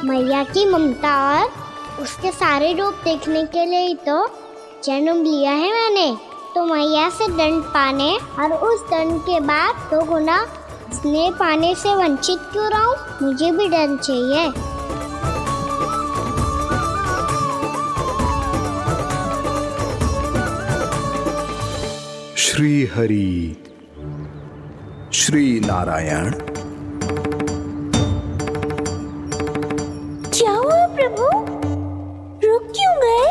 मैया की ममता और उसके सारे रूप देखने के लिए ही तो जन्म लिया है मैंने। तो मैया से दंड पाने और उस दंड के बाद 2 गुना स्नेह पाने से वंचित क्यों रहूं? मुझे भी दंड चाहिए। श्री हरि श्री नारायण। क्या हुआ प्रभु? रुक क्यों गए?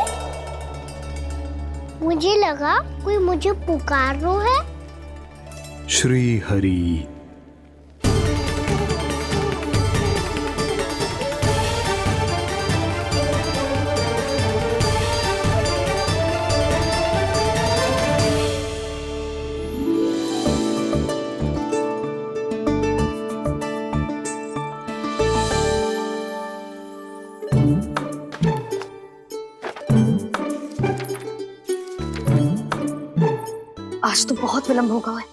मुझे लगा कोई मुझे पुकार रहा है। श्री हरि। आज तो बहुत विलंब होगा है।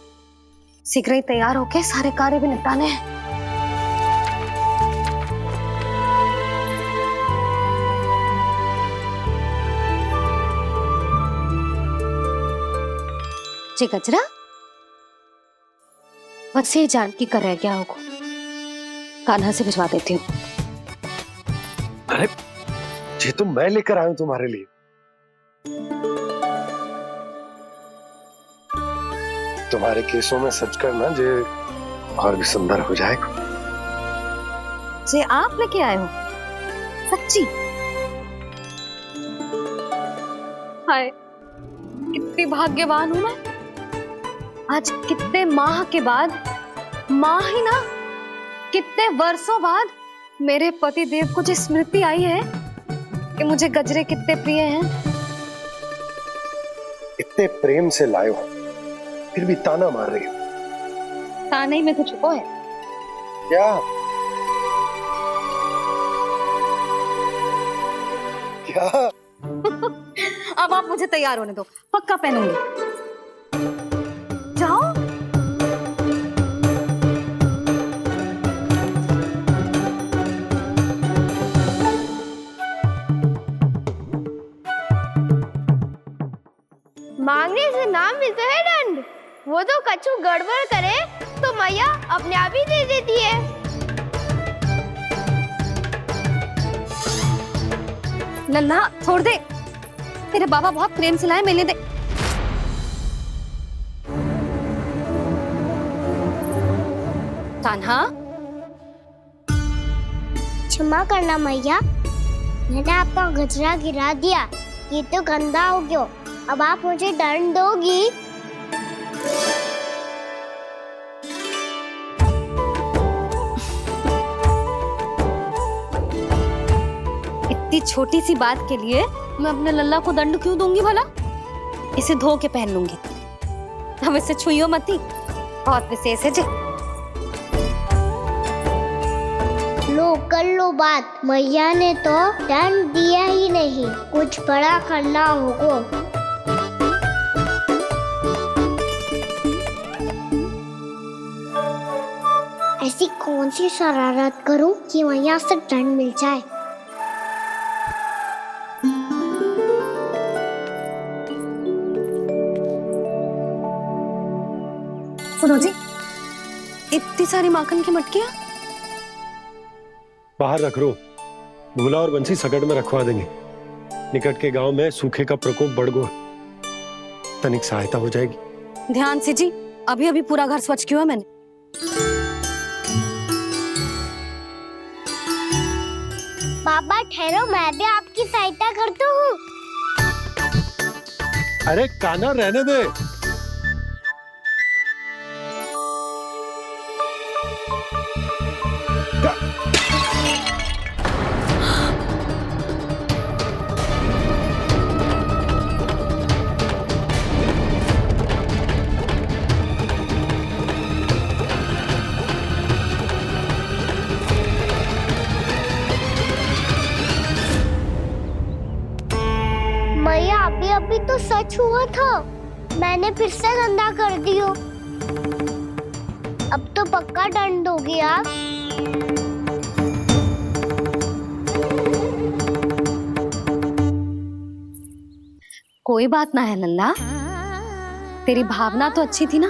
शीघ्र ही तैयार होके सारे कार्य भी निपटाने हैं। जी गजरा, बस ये जानकी कर रह गया होगा, कान्हा से भिजवा देती हूँ। अरे ये तो मैं लेकर आया हूं तुम्हारे लिए। तुम्हारे केसों में सच करना जे और भी सुंदर हो जाएगा। जे आप लेके आए हो सच्ची? हाय कितनी भाग्यवान हूं मैं। आज कितने माह के बाद, माह ही ना कितने वर्षों बाद मेरे पति देव को जो स्मृति आई है कि मुझे गजरे कितने प्रिय हैं। इतने प्रेम से लाए हो फिर भी ताना मार रही हो। ताने ही में कुछ छुपो है क्या? क्या? अब आप मुझे तैयार होने दो, पक्का पहनूंगी। जाओ। मांगने से ना मिलता है दंड। वो तो कछु गड़बड़ करे तो मैया अपने आप ही दे देती है। लल्ला छोड़ दे, तेरे बाबा बहुत प्रेम से लाए, मिलने दे। कान्हा, क्षमा करना मैया, मैंने आपका गजरा गिरा दिया। ये तो गंदा हो गया। अब आप मुझे दंड दोगी? इतनी छोटी सी बात के लिए मैं अपने लल्ला को दंड क्यों दूंगी भला? इसे धो के पहन लूंगी। अब इसे छुइयो मती, बहुत विशेष है जी। लो कर लो बात। मैया ने तो दंड दिया ही नहीं, कुछ बड़ा करना होगा। ऐसी कौन सी शरारत करूं कि मैया से दंड मिल जाए? सुनो जी, इतनी सारी माखन की मटकियां बाहर रख रो, भूला और बंसी सकट में रखवा देंगे। निकट के गांव में सूखे का प्रकोप बढ़ गया, तनिक सहायता हो जाएगी। ध्यान से जी, अभी अभी पूरा घर स्वच्छ किया मैंने। बाबा ठहरो, मैं भी आपकी सहायता करता हूँ। अरे कान्हा रहने दे। मैया अभी अभी तो सच हुआ था, मैंने फिर से गंदा कर दियो। अब तो पक्का दंड दोगी आप। कोई बात ना है लल्ला, तेरी भावना तो अच्छी थी ना,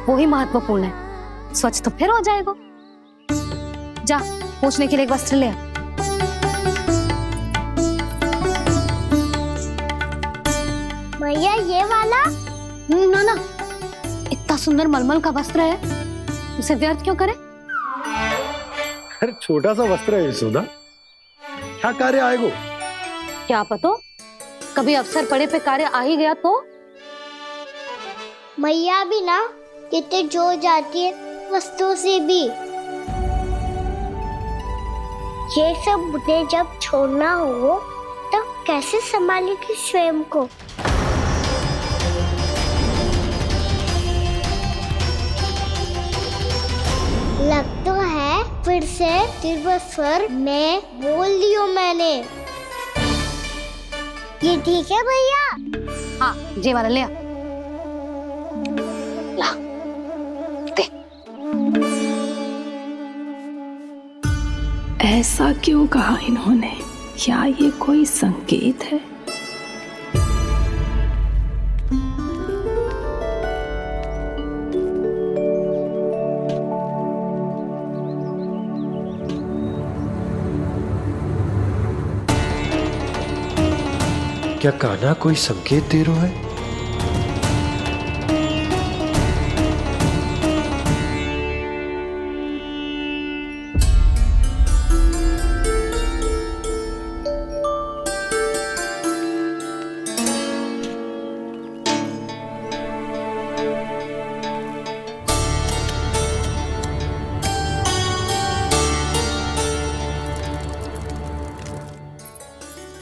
वही महत्वपूर्ण है। स्वच्छ तो फिर हो जाएगा। जा पोंछने के लिए एक वस्त्र ले आ। मैया ये वाला? ना ना, इतना सुंदर मलमल का वस्त्र है, उसे व्यर्थ क्यों करे? अरे छोटा सा वस्त्र है यशोदा, क्या कार्य आएगो? क्या पता, कभी अवसर पड़े पे कार्य आ ही गया तो? मैया भी ना कितने जो जाती है वस्तुओं से भी। ये सब मुझे जब छोड़ना हो तब कैसे संभालेगी स्वयं को? लग तो है फिर से तिरस्वर में बोल दियो मैंने। ये ठीक है भैया? हाँ, जे वाला ले आ। ला, दे। ऐसा क्यों कहा इन्होंने? क्या ये कोई संकेत है? क्या कान्हा कोई संकेत दे रहा है?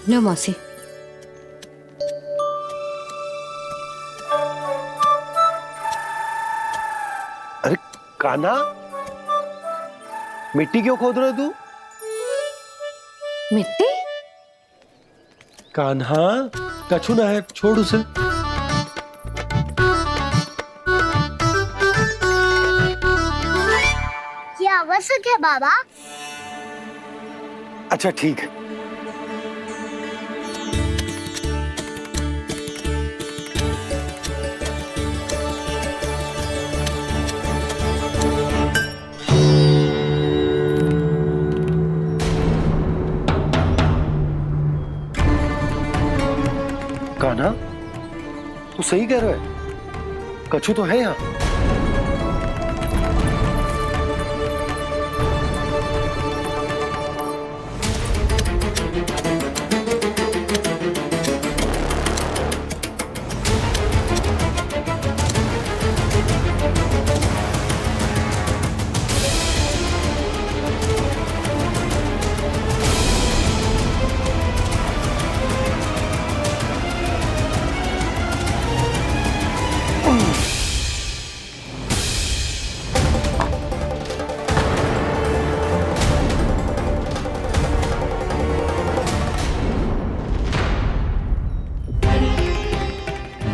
लो मौसी। अरे कान्हा, मिट्टी क्यों खोद रहे तू? मिट्टी? कान्हा, कछु ना है, छोड़ उसे। ये आवश्यक है बाबा। अच्छा ठीक है। कान्हा, तू सही कह रहा है, कछु तो है यहाँ।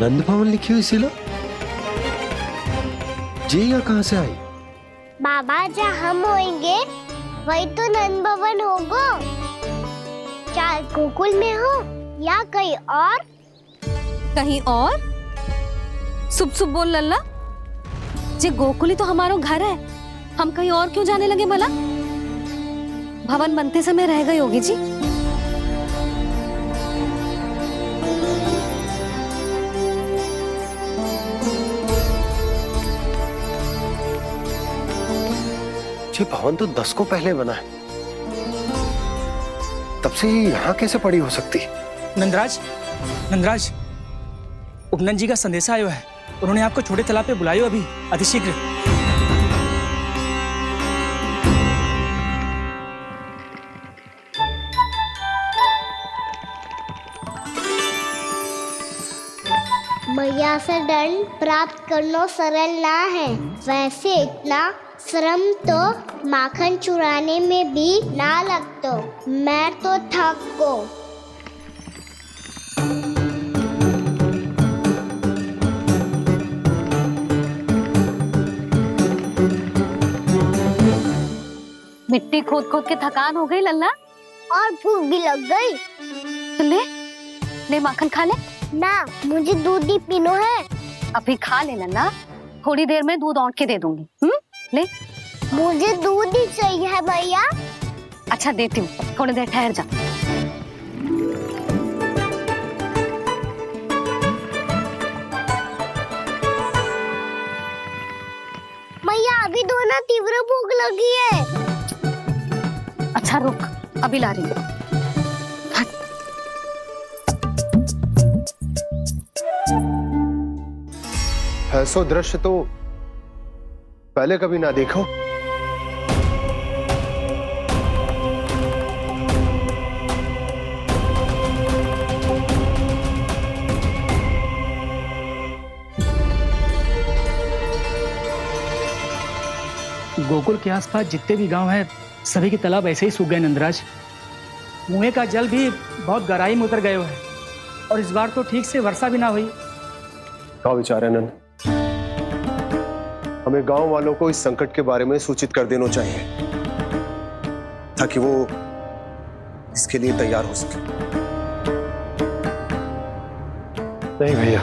नंद भवन लिखी हुई सिला जी, या कहां से आई? बाबा जहाँ हम होंगे वही तो नंद भवन होगा। चाहे गोकुल में हो या कहीं और। कहीं और? सुब सुब बोल लल्ला, जे गोकुली तो हमारा घर है, हम कहीं और क्यों जाने लगे भला? भवन बनते समय रह गई होगी जी। ये भवन तो 10 को पहले बना है, तब से ही यहाँ कैसे पड़ी हो सकती? नंदराज, नंदराज, उपनंद जी का संदेशा आयो है। उन्होंने आपको छोटे तालाब पे बुलायो अभी, अतिशीघ्र। मैया से दंड प्राप्त करना सरल ना है। वैसे इतना श्रम तो माखन चुराने में भी ना लगता। मैं तो थक को। मिट्टी खोद खोद के थकान हो गई लल्ला, और भूख भी लग गई। तो ले ले माखन खा ले। ना, मुझे दूध ही पीनो है। अभी खा ले नन्ना, थोड़ी देर में दूध औंट के दे दूंगी। ले। मुझे दूध ही चाहिए भैया। अच्छा देती हूँ, थोड़ी देर ठहर जा। भैया अभी तो ना तीव्र भूख लगी है। अच्छा रुक, अभी ला रही हूँ। ऐसा दृश्य तो पहले कभी ना देखो। गोकुल के आसपास जितने भी गांव हैं सभी के तालाब ऐसे ही सूख गए नंदराज। कुएं का जल भी बहुत गहराई में उतर गए है और इस बार तो ठीक से वर्षा भी ना हुई। क्या विचार है नंद? हमें गांव वालों को इस संकट के बारे में सूचित कर देना चाहिए ताकि वो इसके लिए तैयार हो सके। नहीं भैया,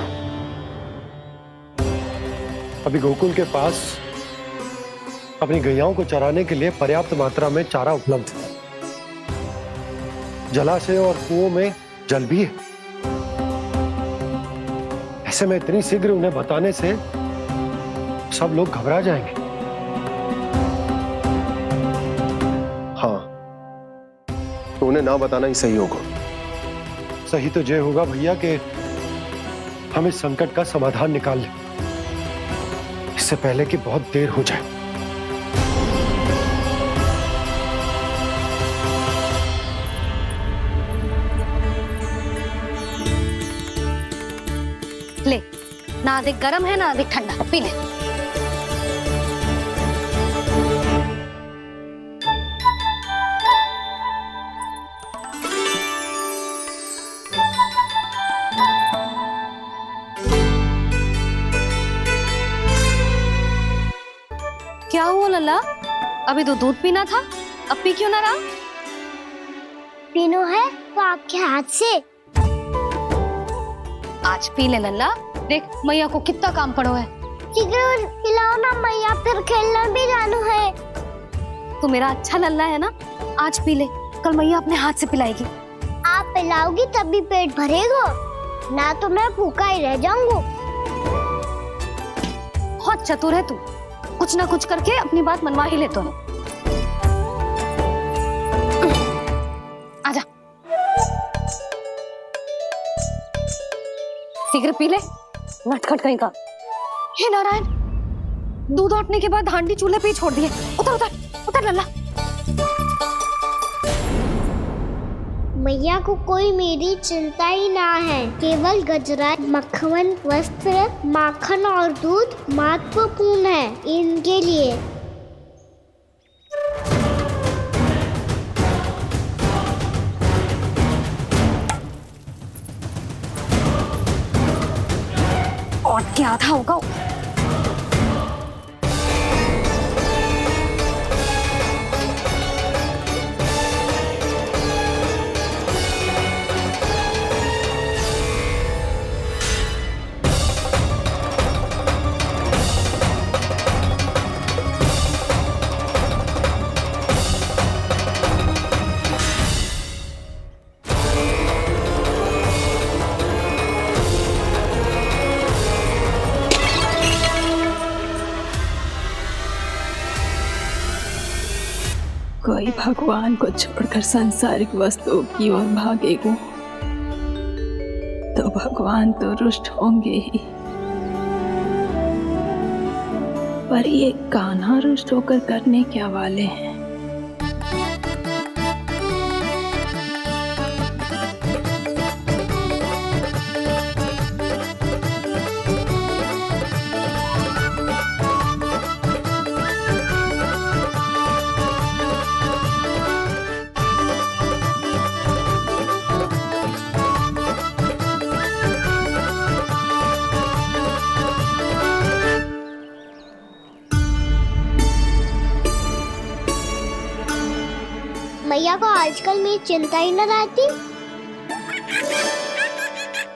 अभी गोकुल के पास अपनी गैयाओं को चराने के लिए पर्याप्त मात्रा में चारा उपलब्ध है। जलाशय और कुओं में जल भी है। ऐसे में इतनी शीघ्र उन्हें बताने से सब लोग घबरा जाएंगे। हाँ, तो उन्हें ना बताना ही सही होगा। सही तो ये होगा भैया कि हम इस संकट का समाधान निकाल लें, इससे पहले कि बहुत देर हो जाए। ले, ना अधिक गर्म है ना अधिक ठंडा, पी ले। क्या हुआ लल्ला? अभी तो दूध पीना था, अब पी क्यों ना रहा? पीनो है तो आपके हाथ से। आज पी ले लल्ला, देख मैया को कितना काम पड़ो है। शीघ्र पिलाओ ना मैया, फिर खेलना भी जानो है। तू मेरा अच्छा लल्ला है ना, आज पी ले, कल मैया अपने हाथ से पिलाएगी। आप पिलाओगी तभी पेट भरेगा, ना तो मैं भूखा ही रह जाऊंगा। बहुत चतुर है तू, कुछ ना कुछ करके अपनी बात मनवा ही लेता है। आजा, शीघ्र पी ले, नटखट कहीं का। हे नारायण, दूध औटने के बाद हांडी चूल्हे पे ही छोड़ दिए। उतर उतर उतर लल्ला। मैया को कोई मेरी चिंता ही ना है, केवल गजरा, मक्खन, वस्त्र, माखन और दूध महत्वपूर्ण है इनके लिए। और क्या आधा होगा। कोई भगवान को छोड़कर सांसारिक वस्तुओं की ओर भागेगा तो भगवान तो रुष्ट होंगे ही, पर ये कान्हा रुष्ट होकर करने क्या वाले हैं? मैया को आजकल मेरी चिंता ही न रहती।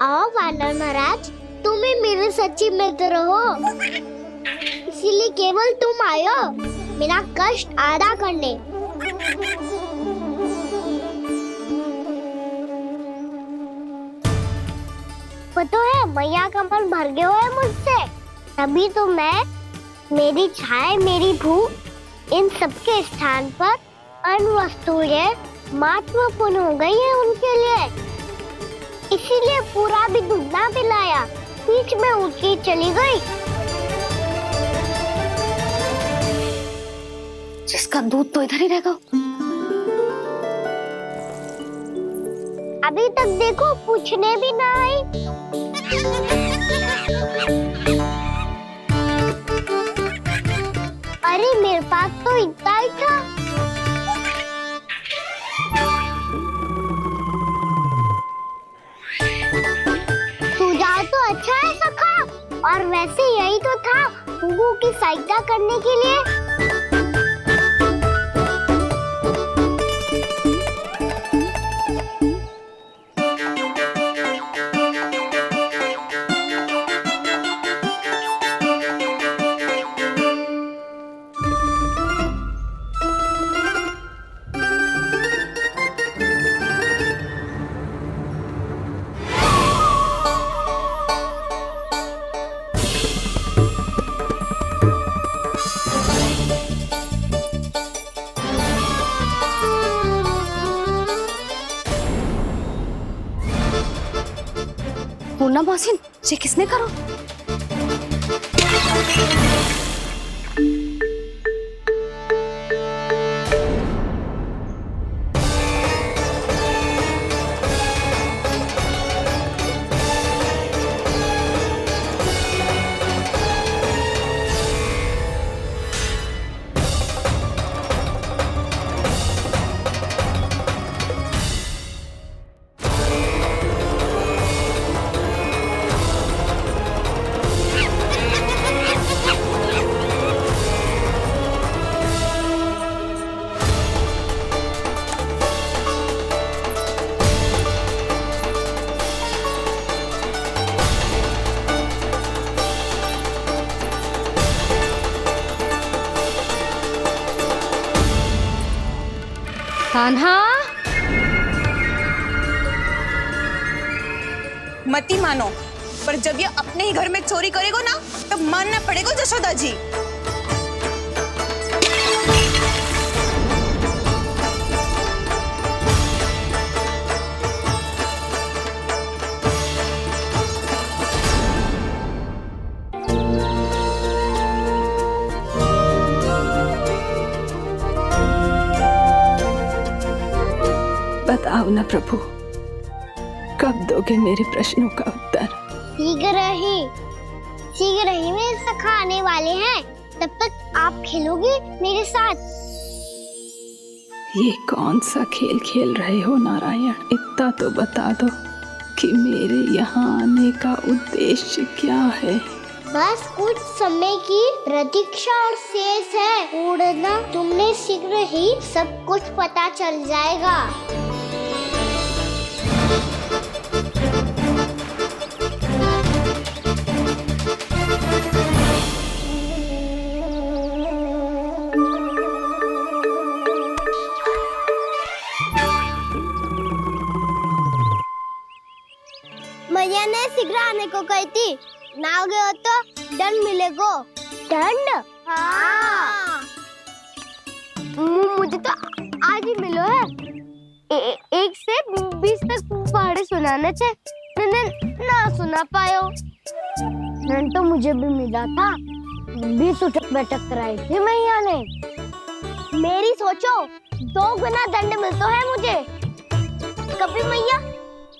आओ वानर महाराज, तुम ही मेरे सच्ची मित्र हो, इसीलिए केवल तुम आयो मेरा कष्ट आधा करने। पता है मैया का मन भर गया है मुझसे, तभी तो मैं, मेरी छाया, मेरी भूख, इन सबके स्थान पर अन्य वस्तुएं महत्वपूर्ण हो गई है उनके लिए, इसीलिए पूरा भी दूध ना पिलाया, बीच में उठ के चली गई। जिसका दूध तो इधर ही रहेगा। अभी तक देखो पूछने भी ना आई। अरे मेरे पास तो इतना ही था। सुझाव तो अच्छा है सखा, और वैसे यही तो था गुगु की सहायता करने के लिए। पूर्णा मौसी, ये किसने करो? कान्हा, मती मानो, पर जब ये अपने ही घर में चोरी करेगो ना, तब मानना पड़ेगा जशोदा जी। बताओ ना प्रभु, कब दोगे मेरे प्रश्नों का उत्तर? शीघ्र ही मेरे सखा आने वाले हैं, तब तक आप खेलोगे मेरे साथ। ये कौन सा खेल खेल रहे हो नारायण? इतना तो बता दो कि मेरे यहाँ आने का उद्देश्य क्या है? बस कुछ समय की प्रतीक्षा और शेष है। उड़ना, तुमने शीघ्र ही सब कुछ पता चल जाएगा। मैया ने शीघ्र आने को कही थी, ना हो गए तो दंड मिलेगा। दंड? हाँ। मुझे तो आज ही मिलो है। 1 से 20 तक पहाड़े सुनाने थे, ना सुना पायो। दंड तो मुझे भी मिला था, 20 उठक बैठक कराई थी मैया ने। मेरी सोचो, 2 गुना दंड मिलता है मुझे। कभी मैया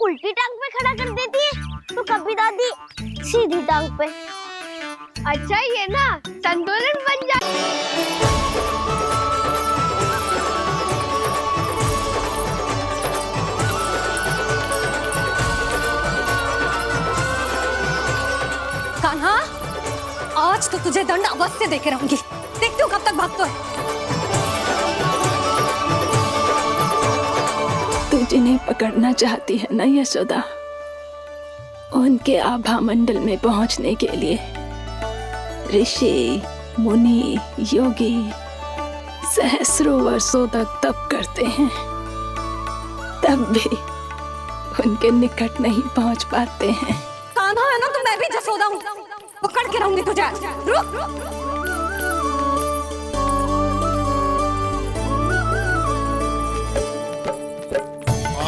उल्टी टांग पे खड़ा कर देती है, तो कभी दादी सीधी टांग पे। अच्छा ये ना संतुलन बन जाए। कान्हा, आज तो तुझे दंड अवश्य देके रहूंगी। देखती हूँ कब तक भागता है। तू जिन्हें पकड़ना चाहती है ना यशोदा, उनके आभा मंडल में पहुंचने के लिए ऋषि, मुनि, योगी सहस्रों वर्षों तक तप करते हैं, तब भी उनके निकट नहीं पहुंच पाते हैं। कान्हा है ना, तो मैं भी जसोदा हूँ, पकड़ के रहूंगी तुझे। रुक।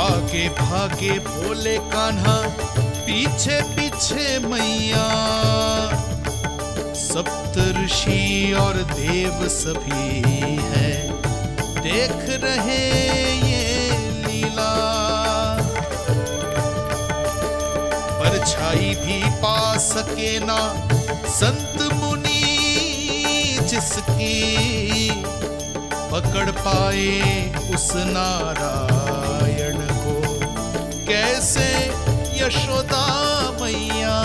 आगे भागे भोले कान्हा, पीछे पीछे मैया, सप्त ऋषि और देव सभी है देख रहे ये लीला। परछाई भी पा सके ना संत मुनि जिसकी, पकड़ पाए उस नारायण को कैसे यशोदा मैया।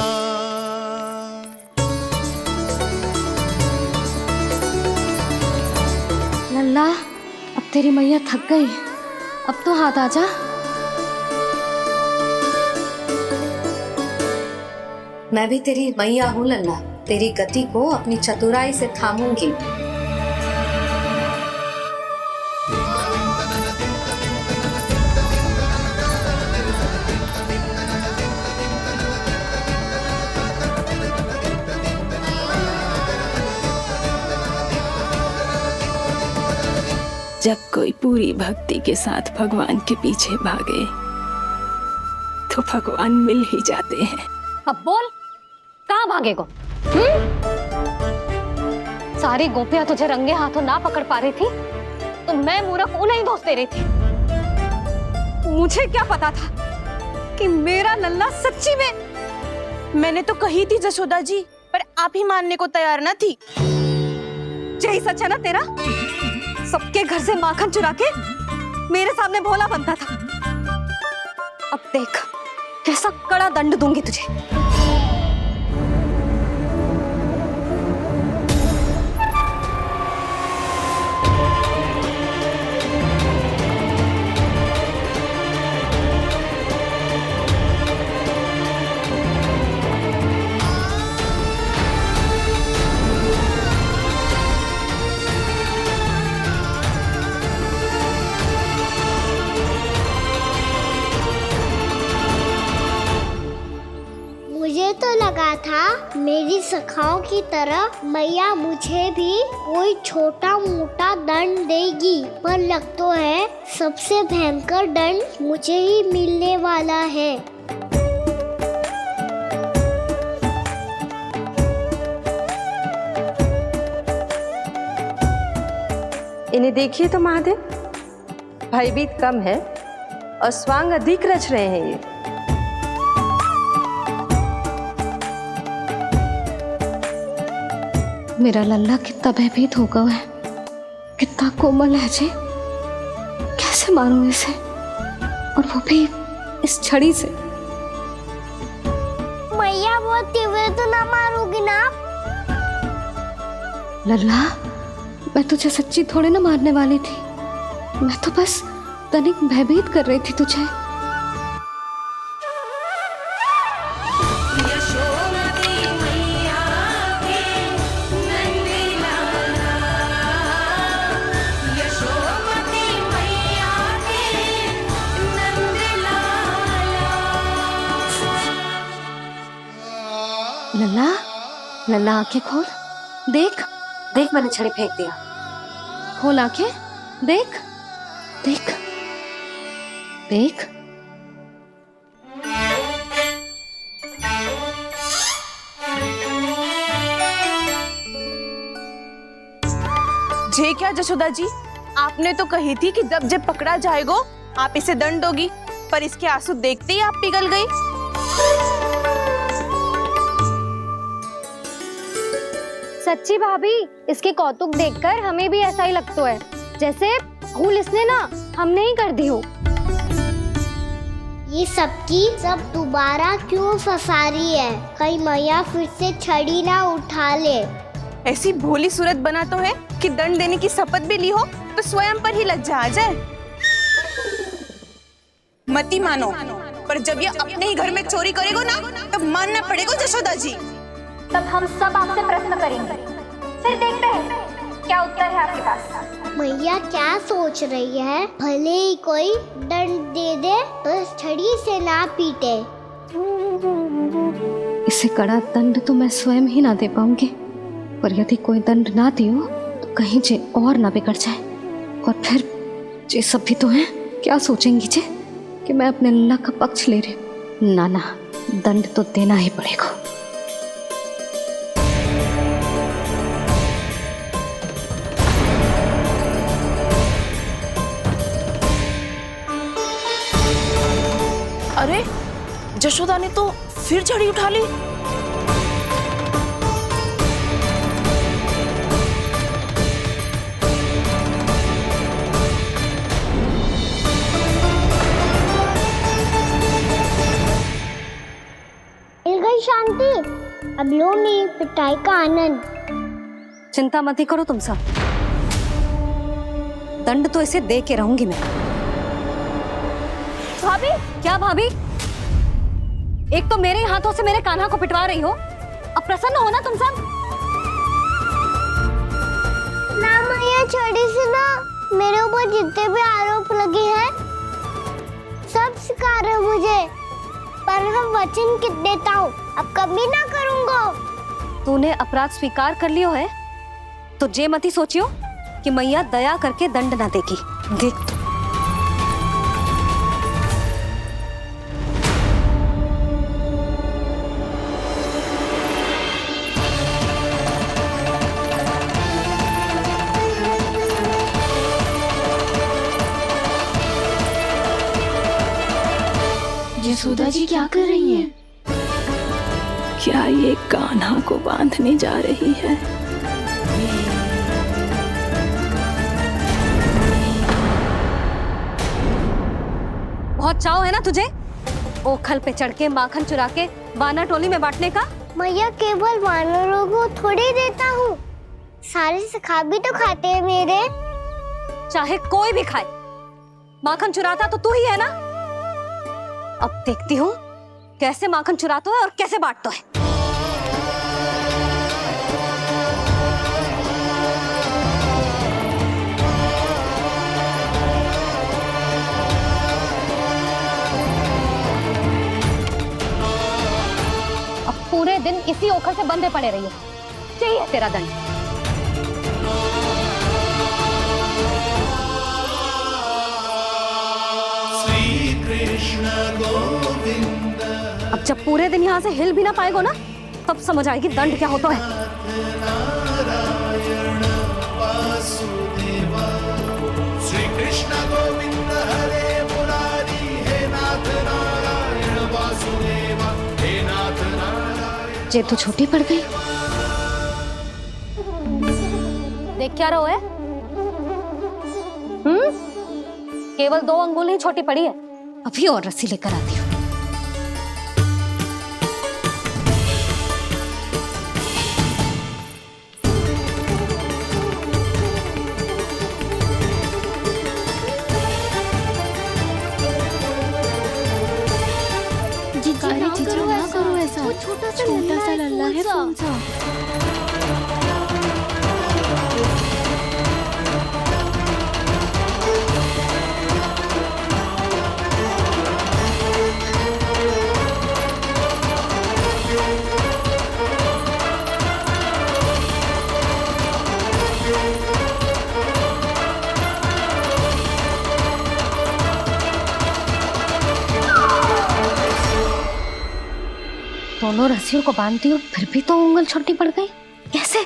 लल्ला, अब तेरी मैया थक गई, अब तो हाथ आजा। मैं भी तेरी मैया हूँ लल्ला, तेरी गति को अपनी चतुराई से थामूंगी। जब कोई पूरी भक्ति के साथ भगवान के पीछे भागे तो भगवान मिल ही जाते हैं। अब बोल, कहाँ भागेगा? सारी गोपियां तुझे रंगे हाथों ना पकड़ पा रही थी तो मैं मूर्ख उन्हें ही दोष दे रही थी। मुझे क्या पता था कि मेरा लल्ला सच्ची में। मैंने तो कही थी जसोदा जी, पर आप ही मानने को तैयार ना थी। यही सच है ना तेरा? सबके घर से माखन चुरा के मेरे सामने भोला बनता था। अब देख कैसा कड़ा दंड दूंगी तुझे। मुझे तो लगा था मेरी सखाओं की तरह मैया मुझे भी कोई छोटा मोटा दंड देगी, पर लग तो है सबसे भयंकर दंड मुझे ही मिलने वाला है। इन्हें देखिए तो महादेव, भयभीत कम है और स्वांग अधिक रच रहे हैं ये। मेरा लल्ला कितना भयभीत होगा है, कितना कोमल है जी। कैसे मारूं इसे, और वो भी इस छड़ी से। मैया बहुत तीव्र तो ना मारोगी ना? लल्ला, मैं तुझे सच्ची थोड़े ना मारने वाली थी, मैं तो बस तनिक भयभीत कर रही थी तुझे। लल्ला, लल्ला आंखें खोल, देख देख मैंने छड़ी फेंक दिया। खोल आंखें, देख देख देख। जे क्या जसोदा जी, आपने तो कही थी कि जब जब पकड़ा जाएगा आप इसे दंड दोगी, पर इसके आंसू देखते ही आप पिघल गई। सच्ची भाभी, इसके कौतुक देखकर हमें भी ऐसा ही लगता है जैसे भूल इसने ना हमने ही कर दी हो। ये सबकी सब दोबारा क्यों फंसा रही है? कहीं मैया फिर से छड़ी ना उठा ले। ऐसी भोली सूरत बना तो है कि दंड देने की शपथ भी ली हो तो स्वयं पर ही लज्जा आ जाए। मती मानो, पर जब ये अपने ही घर में चोरी करेगा ना तब मानना पड़ेगा जशोदा जी। तब हम सब आपसे प्रश्न करेंगे, फिर देखते हैं क्या उत्तर है आपके पास। मैया क्या सोच रही है? भले ही कोई दंड दे दे तो इस छड़ी से ना पीटे। इसे कड़ा दंड तो मैं स्वयं ही ना दे पाऊंगी, पर यदि कोई दंड ना दियो तो कहीं जे और ना बिगड़ जाए, और फिर जे सब भी तो हैं, क्या सोचेंगी जे कि मैं अपने लल्ला का पक्ष ले रही। ना ना, दंड तो देना ही पड़ेगा। अरे जशोदा ने तो फिर छड़ी उठा ली। मिल गई शांति, अब लो मेरी पिटाई का आनंद। चिंता मत ही करो तुम सब, दंड तो इसे दे के रहूंगी मैं। भाभी, क्या भाभी? एक तो मेरे हाथों से मेरे कान्हा को पिटवा रही हो, अब प्रसन्न हो ना तुम सब? ना मैया, छड़ी से ना मेरे ऊपर जितने भी आरोप लगे हैं सब स्वीकार है मुझे, पर मैं वचन कित देता हूँ अब कभी ना करूँगा। तूने अपराध स्वीकार कर लियो है तो जे मत ही सोचियो कि मैया दया करके दंड ना देगी। देख यशोदा जी क्या कर रही हैं? क्या ये कान्हा को बांधने जा रही है? बहुत चाव है ना तुझे ओखल पे चढ़ के माखन चुरा के वानर टोली में बांटने का? मैया, केवल वानरों को थोड़ी देता हूँ, सारे सखा भी तो खाते हैं मेरे। चाहे कोई भी खाए, माखन चुराता तो तू ही है ना। अब देखती हूँ कैसे माखन चुराता है और कैसे बांटता है। अब पूरे दिन इसी ओखल से बंधे पड़े रहिए, चाहिए तेरा दंड। अब जब पूरे दिन यहाँ से हिल भी ना पाएगो ना, तब समझ आएगी दंड क्या होता है। श्री कृष्ण गोविंद हरे मुरारी, हे नाथ नारायण वासुदेव, हे नाथ नारायण। जे तो छोटी पड़ गई। देख क्या रहो है? केवल 2 अंगुल ही छोटी पड़ी है, अभी और रस्सी लेकर आती हूँ। ना करो ऐसा, छोटा सा लल्ला है कौन सा? दोनों रस्सियों को बांधती हूँ, फिर भी तो उंगल छोटी पड़ गई। कैसे?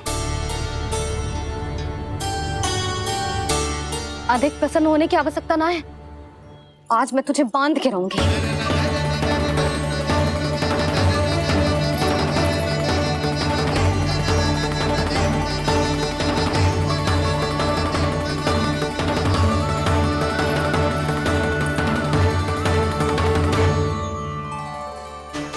अधिक प्रसन्न होने की आवश्यकता ना है, आज मैं तुझे बांध के रहूंगी।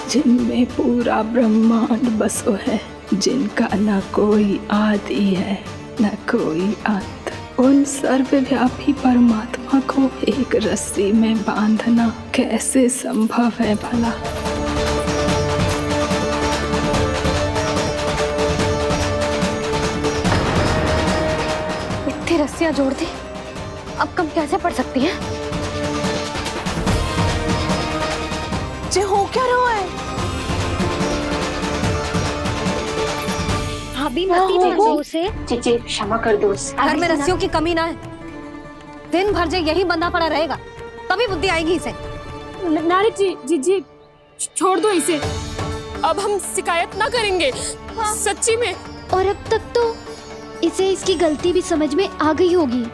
जिनमें पूरा ब्रह्मांड बसो है, जिनका न कोई आदि है न कोई अंत, उन सर्वव्यापी परमात्मा माँ को एक रस्सी में बांधना कैसे संभव है भला? इतनी रस्सियां जोड़ दी, अब कम कैसे पड़ सकती हैं? जे हो क्या रहा है? भाभी मती भेजो उसे। जी क्षमा कर दो उसे। घर में रस्सियों की कमी ना है। दिन भर जे यही बंधा पड़ा रहेगा, तभी बुद्धि आएगी इसे। नारी जी छोड़ दो इसे। अब हम शिकायत ना करेंगे। सच्ची में। और अब तक तो इसे इसकी गलती भी समझ में आ गई होगी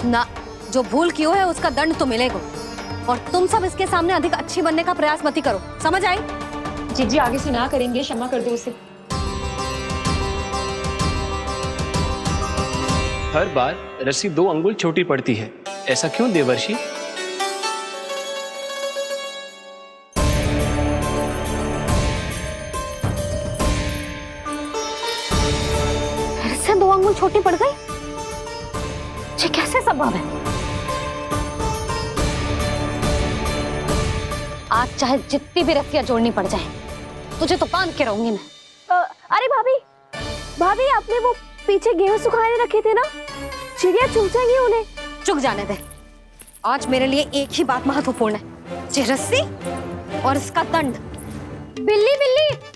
ना। जो भूल की हो है उसका दंड तो मिलेगा। और तुम सब इसके सामने अधिक अच्छी बनने का प्रयास मत करो, समझ आई? जी आगे से ना करेंगे, क्षमा कर दो उसे। हर बार रस्सी 2 अंगुल छोटी पड़ती है, ऐसा क्यों देवर्षि? फिर से 2 अंगुल छोटी पड़ गई? ये कैसे संभव है? आज चाहे जितनी भी रस्सियां जोड़नी पड़ जाए, तुझे तो बांध के रहूंगी मैं। अरे भाभी आपने वो पीछे गेहूं सुखाने रखे थे ना, चिड़िया चुग जाएंगी उन्हें। चुक जाने दे। आज मेरे लिए एक ही बात महत्वपूर्ण है, ये रस्सी और इसका दंड। बिल्ली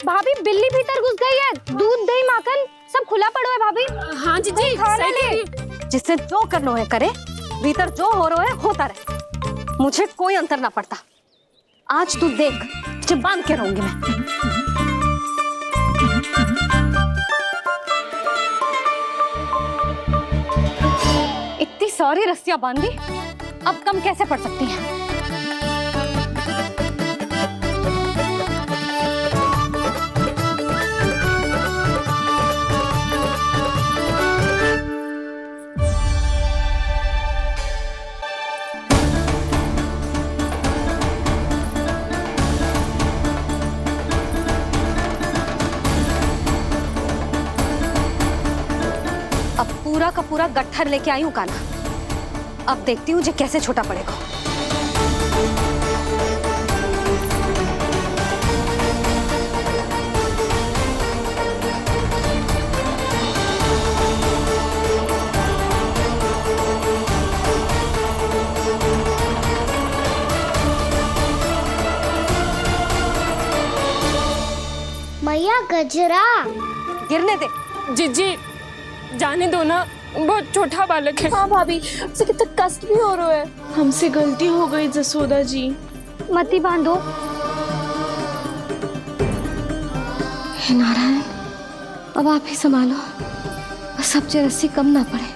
भाभी, बिल्ली भीतर घुस गई है। दूध दही माखन सब खुला पड़ा है भाभी। हाँ जी सही कह रही है। जिससे जो करना है करे, भीतर जो हो रहा है होता रहे, मुझे कोई अंतर ना पड़ता। आज तू देख, तुझे बांध के रहूंगी मैं। इतनी सारी रस्सियां बांधी, अब कम कैसे पड़ सकती हैं? अब पूरा का पूरा गट्ठर लेके आई हूं काना। अब देखती हूँ जे कैसे छोटा पड़ेगा। मैया गजरा गिरने दे। जी जाने दो ना, बहुत छोटा बालक है। हाँ भाभी, उसे कितना कष्ट भी हो रहा है। हमसे गलती हो गई जसोदा जी। मती बांधो। हे नारायण, अब आप ही संभालो, बस सब रस्सी कम ना पड़े।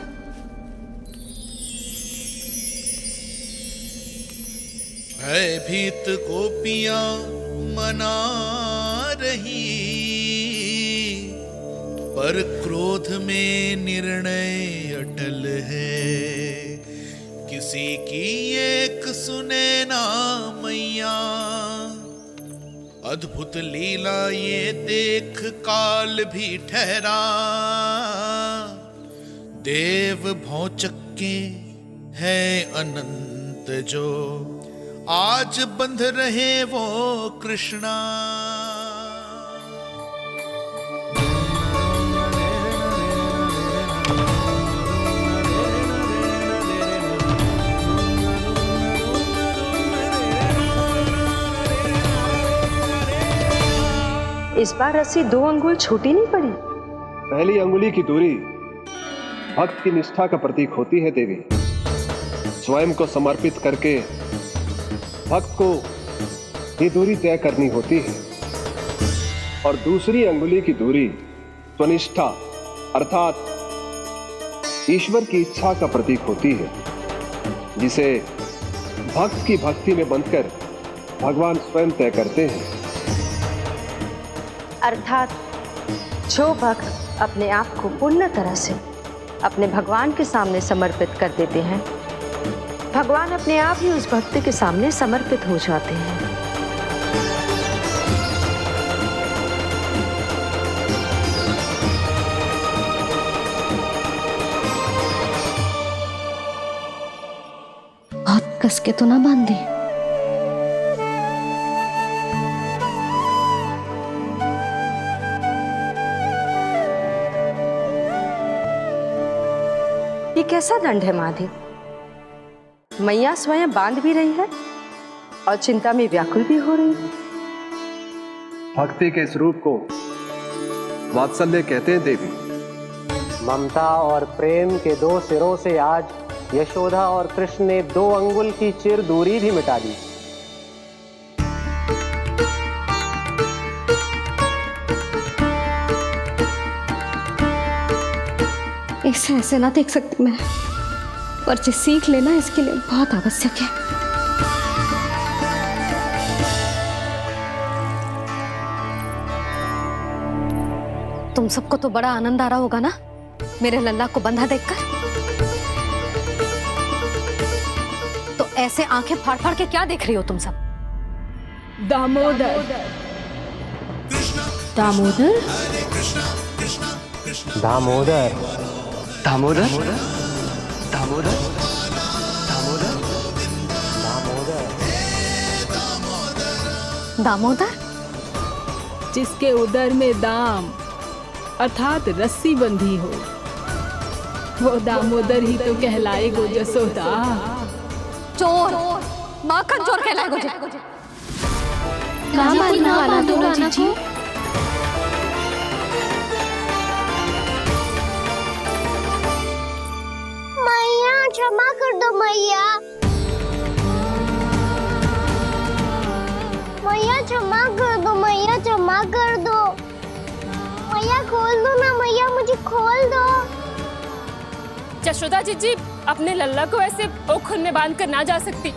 भयभीत गोपियां मना रही, पर क्रोध में निर्णय अटल है। किसी की एक सुने ना मैया, अद्भुत लीला ये देख काल भी ठहरा। देव भौचक्के है अनंत जो, आज बंध रहे वो कृष्णा। इस बार रस्सी 2 अंगुल छोटी नहीं पड़ी। पहली अंगुली की दूरी भक्त की निष्ठा का प्रतीक होती है देवी। स्वयं को समर्पित करके भक्त को ये दूरी तय करनी होती है। और दूसरी अंगुली की दूरी स्वनिष्ठा अर्थात ईश्वर की इच्छा का प्रतीक होती है, जिसे भक्त की भक्ति में बंधकर भगवान स्वयं तय करते हैं। अर्थात जो भक्त अपने आप को पूर्ण तरह से अपने भगवान के सामने समर्पित कर देते हैं, भगवान अपने आप ही उस भक्त के सामने समर्पित हो जाते हैं। कस के तो ना बांध दी। ये कैसा दंड है माधी? मैया स्वयं बांध भी रही है और चिंता में व्याकुल भी हो रही है। भक्ति के स्वरूप को वात्सल्य कहते हैं देवी। ममता और प्रेम के दो सिरों से आज यशोदा और कृष्ण ने 2 अंगुल की चिर दूरी भी मिटा दी। इसे ऐसे ना देख सकती मैं, पर जो सीख लेना इसके लिए बहुत आवश्यक है। तुम सबको तो बड़ा आनंद आ रहा होगा ना मेरे लल्ला को बंधा देखकर। तो ऐसे आंखें फाड़ फाड़ के क्या देख रही हो तुम सब? दामोदर दामोदर दामोदर दामोदर दामोदर दामोदर, जिसके उदर में दाम अर्थात रस्सी बंधी हो, वो दामोदर ही तो कहलाएगो जसोदा। चोर, माखन चोर कहलाएगो जे। ना मानने वाला तो राना जी। मैया क्षमा कर दो मैया। मैया क्षमा कर दो, मैया क्षमा कर दो। मैया खोल दो ना मैया, मुझे खोल दो। जशोदा जी अपने लल्ला को ऐसे ओखुन में बांध कर ना जा सकती।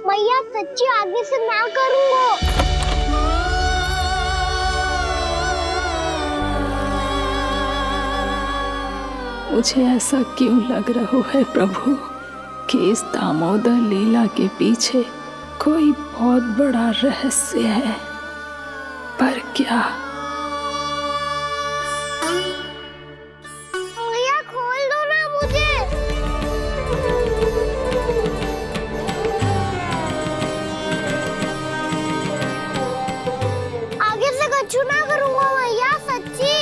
मैया सच्ची आगे से ना करूंगा। मुझे ऐसा क्यों लग रहा है प्रभु कि इस दामोदर लीला के पीछे कोई बहुत बड़ा रहस्य है, पर क्या? मैया खोल दो ना मुझे। आगे से कछु ना करूंगा मैया, सच्ची।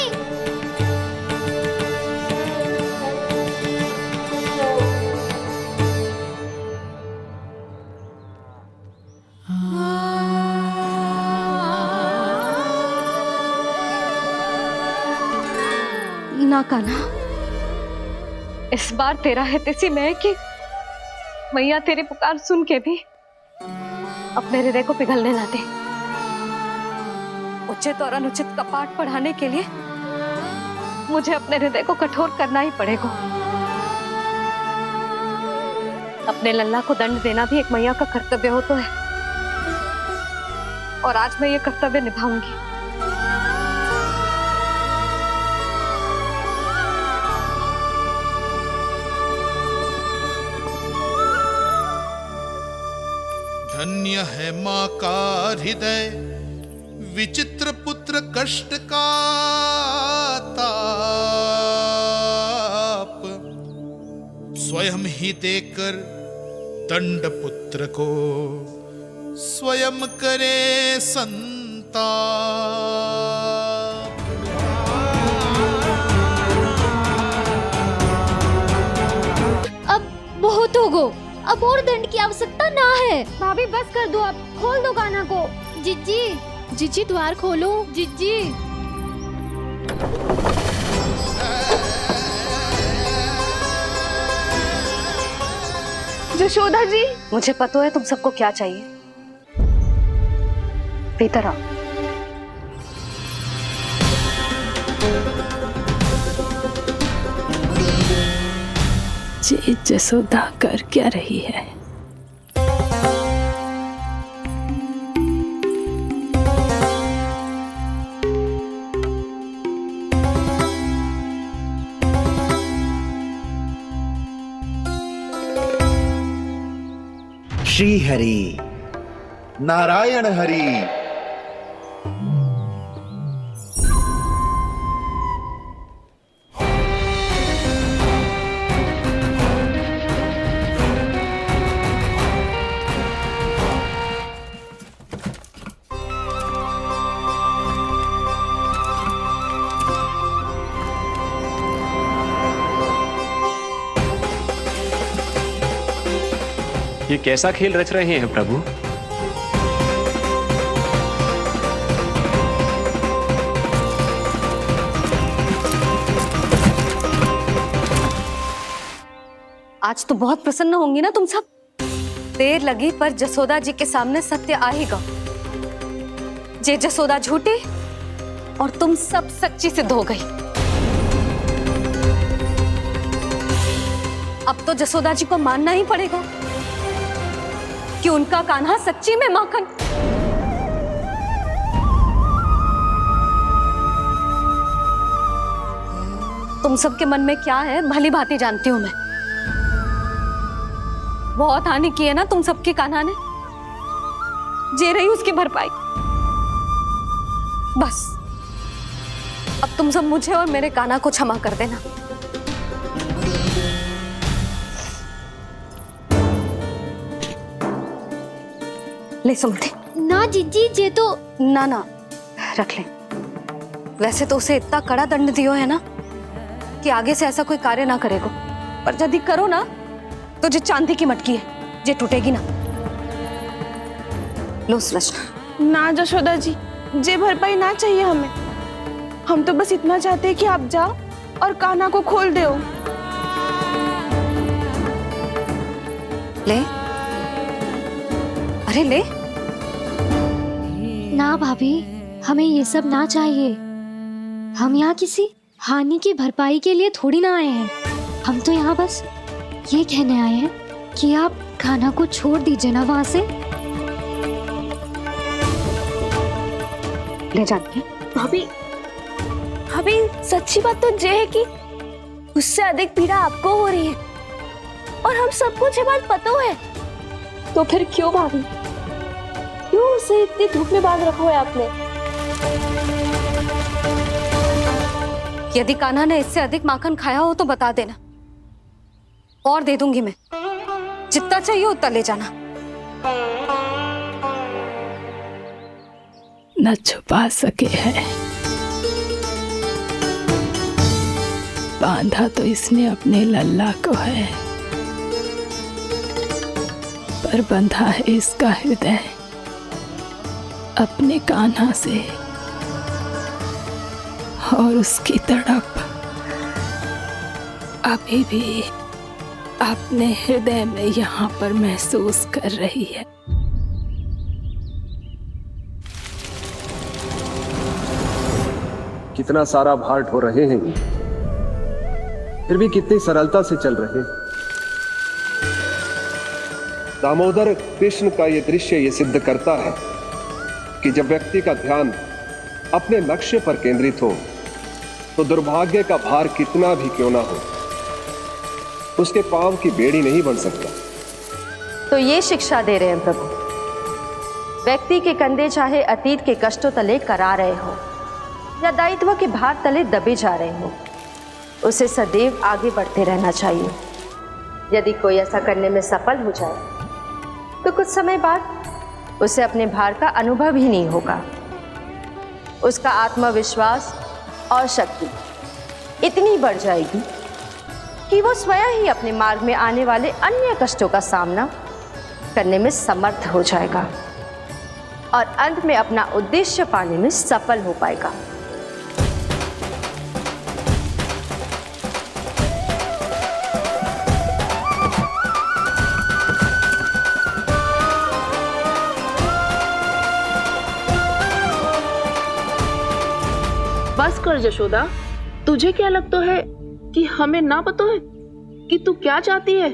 ना कान्हा, इस बार तेरा है तेसी मैं कि मैया तेरी पुकार सुन के भी अपने हृदय को पिघलने ना दे। उचित और अनुचित का पाठ पढ़ाने के लिए मुझे अपने हृदय को कठोर करना ही पड़ेगा। अपने लल्ला को दंड देना भी एक मैया का कर्तव्य हो तो है, और आज मैं ये कर्तव्य निभाऊंगी। धन्य है माँ का हृदय, विचित्र पुत्र कष्ट का ताप, स्वयं ही देकर दंड पुत्र को स्वयं करे संताप। अब बहुत हो गो, अब और दंड की आवश्यकता ना है। भाभी बस कर दो, अब खोल दो कान्हा को। जिज्जी जिज्जी द्वार खोलो। जिज्जी जशोदा जी, मुझे पता है तुम सबको क्या चाहिए। भीतर आओ। ये जसोदा कर क्या रही है? श्री हरि नारायण हरि ये कैसा खेल रच रहे हैं प्रभु? आज तो बहुत प्रसन्न होंगी ना तुम सब। देर लगी पर जसोदा जी के सामने सत्य आएगा। जे जसोदा झूठी और तुम सब सच्ची सिद्ध हो गई। अब तो जसोदा जी को मानना ही पड़ेगा कि उनका कान्हा सच्ची में माखन। तुम सबके मन में क्या है भली भांति जानती हूं मैं। बहुत हानि की है ना तुम सबके कान्हा ने, जे रही उसकी भरपाई। बस अब तुम सब मुझे और मेरे कान्हा को क्षमा कर देना। ले सुमति। ना जीजी, जे तो ना रख ले। वैसे तो उसे इतना कड़ा दंड दियो है ना कि आगे से ऐसा कोई कार्य ना करेगा, पर यदि करो ना तो जो चांदी की मटकी है जे टूटेगी ना। लो सुलक्षणा। ना जशोदा जी, जे भरपाई ना चाहिए हमें। हम तो बस इतना चाहते हैं कि आप जाओ और कान्हा को खोल दो। ले, अरे ले। ना भाभी, हमें ये सब ना चाहिए। हम यहाँ किसी हानि की भरपाई के लिए थोड़ी ना आए हैं। हम तो यहाँ बस ये कहने आए हैं कि आप कान्हा को छोड़ दीजिए ना वहां से। ले जाके भाभी, भाभी सच्ची बात तो ये है कि उससे अधिक पीड़ा आपको हो रही है और हम सबको ये बात पता है। तो फिर क्यों भाभी, क्यों उसे इतनी धूप में बांध रखा है आपने? यदि कान्हा ने इससे अधिक माखन खाया हो तो बता देना, और दे दूंगी मैं। जितना चाहिए उतना ले जाना। न छुपा सके है, बांधा तो इसने अपने लल्ला को है, पर बंधा है इसका हृदय अपने कान्हा से, और उसकी तड़प अभी भी अपने हृदय में यहाँ पर महसूस कर रही है। कितना सारा भार ढो रहे हैं, फिर भी कितनी सरलता से चल रहे हैं। दामोदर कृष्ण का यह दृश्य ये सिद्ध करता है कि जब व्यक्ति का ध्यान अपने लक्ष्य पर केंद्रित हो तो दुर्भाग्य का भार कितना भी क्यों ना हो, उसके पांव की बेड़ी नहीं बन सकता। तो ये शिक्षा दे रहे हैं प्रभु, व्यक्ति के कंधे चाहे अतीत के कष्टों तले करा रहे हो या दायित्व के भार तले दबे जा रहे हो, उसे सदैव आगे बढ़ते रहना चाहिए। यदि कोई ऐसा करने में सफल हो जाए तो कुछ समय बाद उसे अपने भार का अनुभव ही नहीं होगा। उसका आत्मविश्वास और शक्ति इतनी बढ़ जाएगी कि वो स्वयं ही अपने मार्ग में आने वाले अन्य कष्टों का सामना करने में समर्थ हो जाएगा और अंत में अपना उद्देश्य पाने में सफल हो पाएगा। बस कर जशोदा, तुझे क्या लगता है कि हमें ना पता है कि तू क्या चाहती है?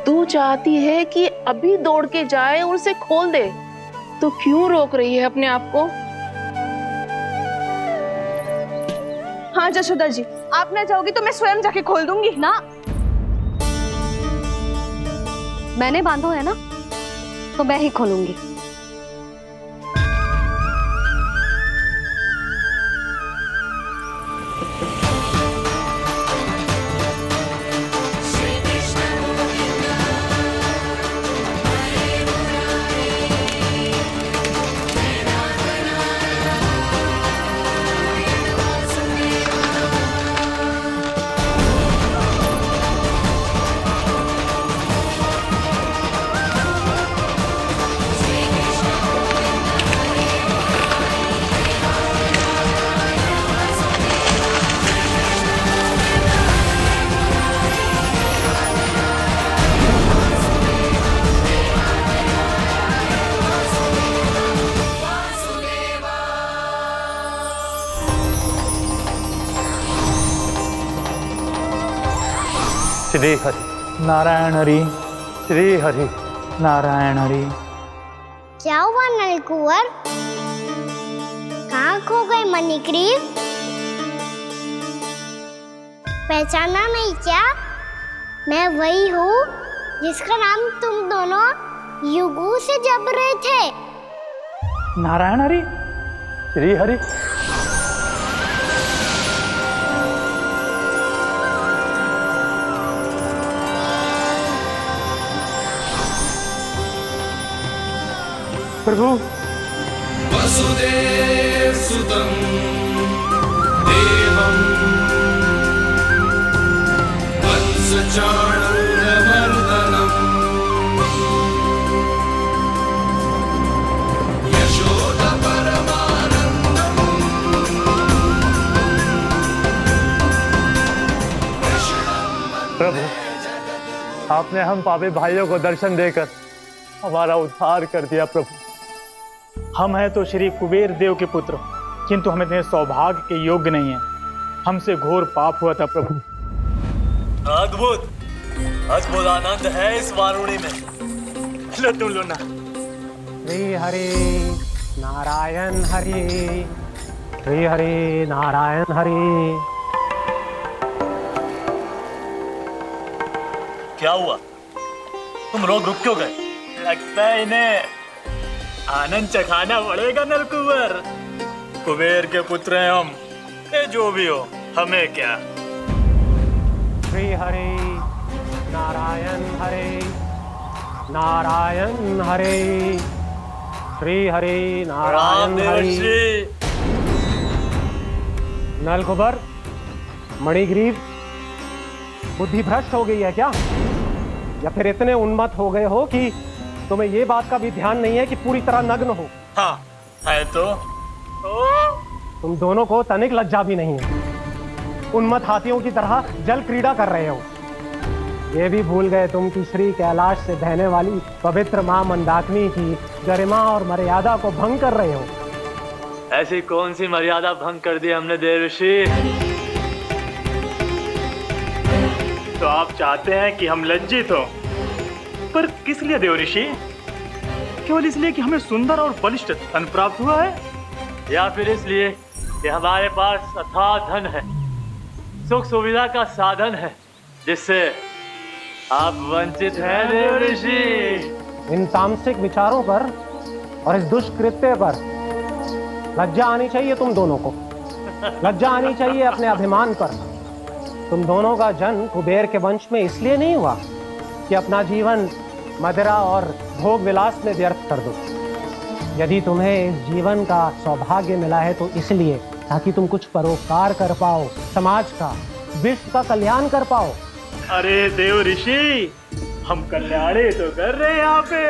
तू चाहती है कि अभी दौड़ के जाए और उसे खोल दे, तो क्यों रोक रही है अपने आप को? हाँ जशोदा जी, आप ना जाओगी तो मैं स्वयं जाके खोल दूंगी। ना, मैंने बांधो है ना, तो मैं ही खोलूंगी। श्री हरि नारायण हरि, श्री हरि नारायण हरि। क्या हुआ नलकुंवर? कहाँ खो गए मणिग्रीव? पहचाना नहीं क्या? मैं वही हूँ जिसका नाम तुम दोनों युगों से जप रहे थे। नारायण हरि, श्री हरि। प्रभु वसुदेव सुतं देवं वंशचाणूरमर्दनम् यशोदा परमानन्दम् प्रभु, आपने हम पापी भाइयों को दर्शन देकर हमारा उद्धार कर दिया। प्रभु, हम हैं तो श्री कुबेर देव के पुत्र, किंतु हम इतने सौभाग्य के योग्य नहीं हैं। हमसे घोर पाप हुआ था प्रभु। अद्भुत अद्भुत आनंद है इस वारुणी में। लो तुम लो ना। श्री हरि नारायण हरि, श्री हरि नारायण हरि। क्या हुआ? तुम रोक रुक क्यों गए? लगता है इन्हें आनंद चखाना पड़ेगा नलकुंवर। कुबेर के पुत्र हैं हम, ये जो भी हो हमें क्या। श्री हरि नारायण हरि, नारायण हरि, श्री हरि नारायण हरि। नलकुबर, मणिग्रीव, बुद्धि भ्रष्ट हो गई है क्या? या फिर इतने उन्मत्त हो गए हो कि तुम्हें ये बात का भी ध्यान नहीं है कि पूरी तरह नग्न हो? हाँ है तो तुम दोनों को तनिक लज्जा भी नहीं है। उन्मत्त हाथियों की तरह जल क्रीड़ा कर रहे हो। ये भी भूल गए तुम कि श्री कैलाश से बहने वाली पवित्र मां मंदाकिनी की गरिमा और मर्यादा को भंग कर रहे हो। ऐसी कौन सी मर्यादा भंग कर दी हमने देव ऋषि? तो आप चाहते हैं कि हम लज्जित हो, पर किस लिए देव ऋषि? केवल इसलिए कि हमें सुंदर और बलिष्ठ धन प्राप्त हुआ है, या फिर इसलिए कि हमारे पास अथाह धन है, सुख सुविधा का साधन है, जिससे आप वंचित हैं देव ऋषि? इन तामसिक विचारों पर और इस दुष्कृत्य पर लज्जा आनी चाहिए तुम दोनों को। लज्जा आनी चाहिए अपने अभिमान पर। तुम दोनों का जन्म कुबेर के वंश में इसलिए नहीं हुआ कि अपना जीवन मदिरा और भोग विलास में व्यर्थ कर दो। यदि तुम्हें इस जीवन का सौभाग्य मिला है तो इसलिए ताकि तुम कुछ परोपकार कर पाओ, समाज का, विश्व का कल्याण कर पाओ। अरे देव ऋषि, हम कल्याणी तो कर रहे हैं यहाँ पे।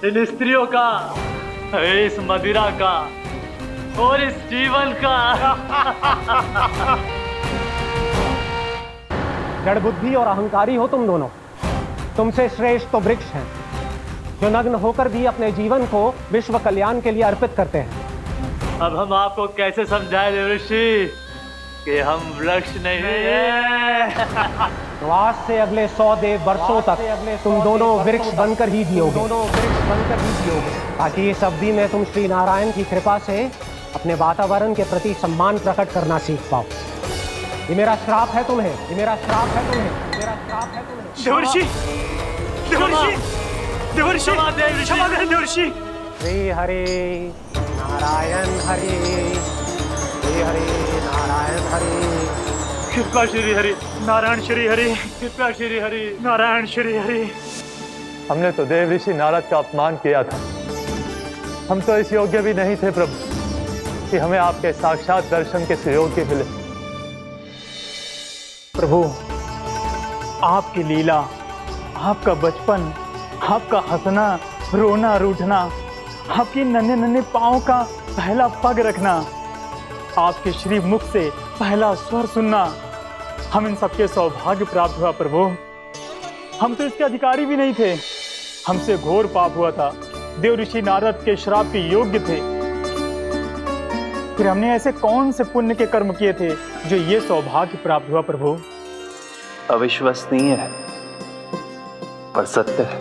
इन स्त्रियों का, इस मदिरा का और इस जीवन का। जड़ बुद्धि और अहंकारी हो तुम दोनों। तुमसे श्रेष्ठ तो वृक्ष हैं, जो नग्न होकर भी अपने जीवन को विश्व कल्याण के लिए अर्पित करते हैं। अब हम आपको कैसे समझाएं देव ऋषि कि हम वृक्ष नहीं हैं? तो आज से अगले 100 देव वर्षों तक तुम दोनों वृक्ष बनकर ही जियोगे। ताकि इस अवधि में तुम श्री नारायण की कृपा से अपने वातावरण के प्रति सम्मान प्रकट करना सीख पाओ। ये मेरा श्राप है तुम्हें, ये मेरा श्राप है तुम्हें, मेरा श्राप है तुम्हें। देवर्षि, देवर्षि, देवर्षि, क्षमा करें देवर्षि। श्री हरि नारायण हरि, श्री हरि नारायण हरि। कृपा श्री हरि नारायण श्री हरि, कृपा श्री हरि नारायण श्री हरि। हमने तो देव ऋषि नारद का अपमान किया था। हम तो इस योग्य भी नहीं थे प्रभु कि हमें आपके साक्षात दर्शन के सुयोग्य मिले। प्रभु, आपकी लीला, आपका बचपन, आपका हंसना, रोना, रूठना, आपकी नन्हे नन्हे पाँव का पहला पग रखना, आपके श्री मुख से पहला स्वर सुनना, हम इन सबके सौभाग्य प्राप्त हुआ प्रभु। हम तो इसके अधिकारी भी नहीं थे। हमसे घोर पाप हुआ था, देव ऋषि नारद के श्राप के योग्य थे। फिर हमने ऐसे कौन से पुण्य के कर्म किए थे जो ये सौभाग्य प्राप्त हुआ प्रभु? अविश्वसनीय है पर सत्य है।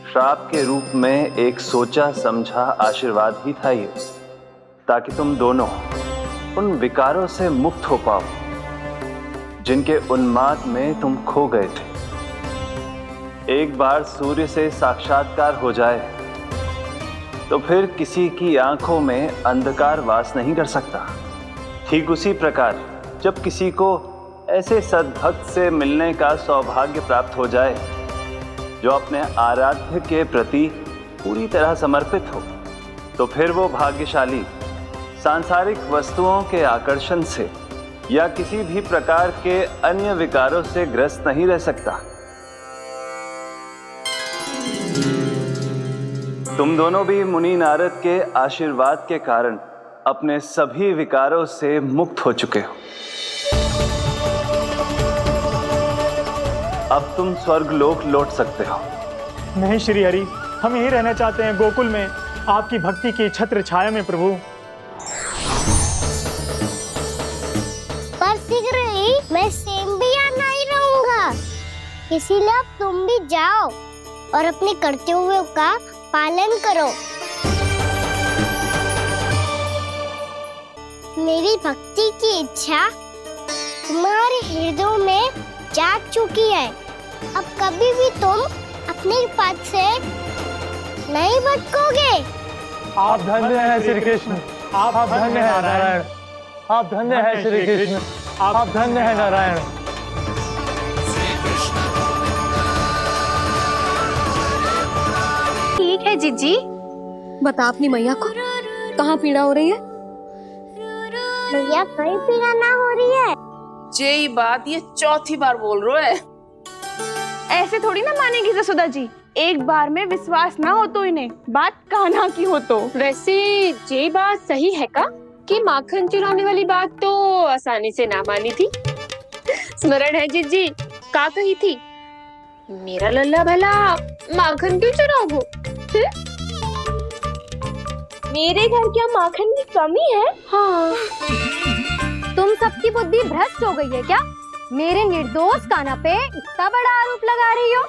श्राप के रूप में एक सोचा समझा आशीर्वाद ही था ये, ताकि तुम दोनों उन विकारों से मुक्त हो पाओ जिनके उन्माद में तुम खो गए थे। एक बार सूर्य से साक्षात्कार हो जाए तो फिर किसी की आंखों में अंधकार वास नहीं कर सकता। ठीक उसी प्रकार जब किसी को ऐसे सद्भक्त से मिलने का सौभाग्य प्राप्त हो जाए जो अपने आराध्य के प्रति पूरी तरह समर्पित हो, तो फिर वो भाग्यशाली सांसारिक वस्तुओं के आकर्षण से या किसी भी प्रकार के अन्य विकारों से ग्रस्त नहीं रह सकता। तुम दोनों भी मुनि नारद के आशीर्वाद के कारण अपने सभी विकारों से मुक्त हो चुके हो। अब तुम स्वर्गलोक लौट सकते हो। नहीं श्री हरि, हम यहीं रहना चाहते हैं, गोकुल में आपकी भक्ति की छत्र छाया में प्रभु। पर शीघ्र ही मैं सेम्बिया नहीं रहूंगा, इसीलिए अब तुम भी जाओ और अपने कर्तव्यों का पालन करो। मेरी भक्ति की इच्छा तुम्हारे हृदयों में जाग चुकी है। अब कभी भी तुम अपने पद से नहीं भटकोगे। आप धन्य हैं श्री कृष्ण, आप धन्य हैं नारायण, आप धन्य हैं श्री कृष्ण, आप धन्य हैं नारायण। ठीक है जीजी, बता अपनी मैया को कहाँ पीड़ा हो रही है? मैया कहीं पीड़ा ना हो रही है। यही बात ये चौथी बार बोल रहे है। ऐसे थोड़ी ना मानेगी जसोदा जी, एक बार में विश्वास ना हो तो इन्हें बात कान्हा की हो तो। वैसे ये बात सही है का कि माखन चुराने वाली बात तो आसानी से ना मानी थी। स्मरण है जीजी का कही थी, मेरा लल्ला भला माखन क्यों चुराओगे? मेरे घर क्या माखन की कमी है? हाँ। तुम सबकी बुद्धि भ्रष्ट हो गई है क्या? मेरे निर्दोष कान्हा पे इतना बड़ा आरोप लगा रही हो?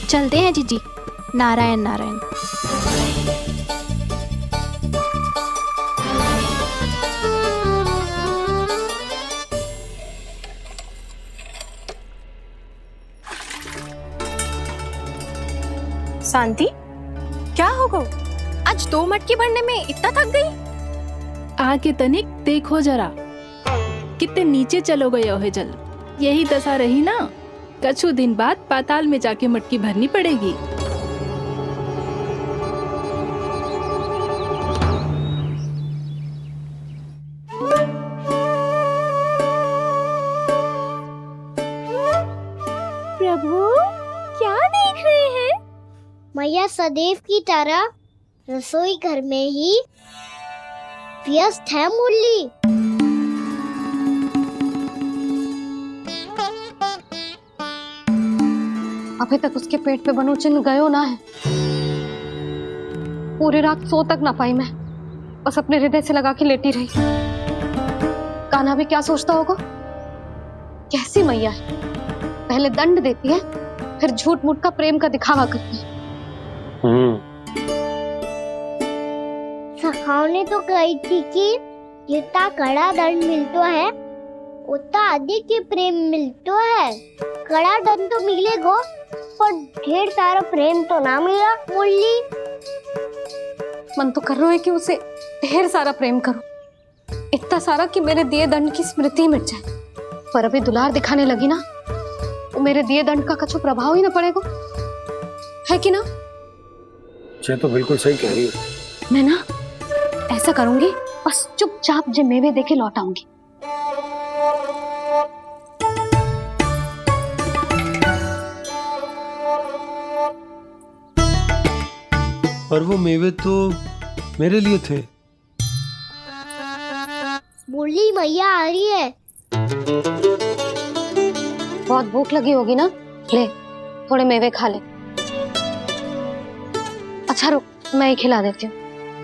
चलते हैं जीजी। नारायण नारायण। शांति, क्या हो गो? आज 2 मटकी भरने में इतना थक गई? आके तनिक देखो जरा, कितने नीचे चलो गए हो जल। यही दशा रही ना, कछु दिन बाद पाताल में जाके मटकी भरनी पड़ेगी। प्रभु क्या देख रहे हैं? मैया सदैव की तरह रसोई घर में ही व्यस्त है मुरली। अभी तक उसके पेट पे बनो चिन्ह गयो ना है। पूरी रात सो तक ना पाई मैं, बस अपने हृदय से लगा के लेटी रही। कान्हा भी क्या सोचता होगा, कैसी मैया है, पहले दंड देती है फिर झूठ मूठ का प्रेम का दिखावा करती है। सखाओं ने तो कही थी कि जितना कड़ा दंड मिलता है उतना अधिक ही प्रेम मिलता है। कड़ा दंड तो मिलेगा पर ढेर सारा प्रेम तो ना मिला मुरली। मन तो कर रहा है कि उसे ढेर सारा प्रेम करो, इतना सारा कि मेरे दिए दंड की स्मृति मिट जाए। पर अभी दुलार दिखाने लगी ना, वो मेरे दिए दंड का कछु प्रभाव ही ना पड़ेगा, है कि ना? ये तो बिल्कुल सही कह रही है। मैं ना ऐसा करूंगी, बस चुपचाप जे मेवे देके लौट आऊंगी। पर वो मेवे तो मेरे लिए थे। मुरली मैया आ रही है। बहुत भूख लगी होगी ना, ले थोड़े मेवे खा ले। अच्छा रुक, मैं ही खिला देती हूँ।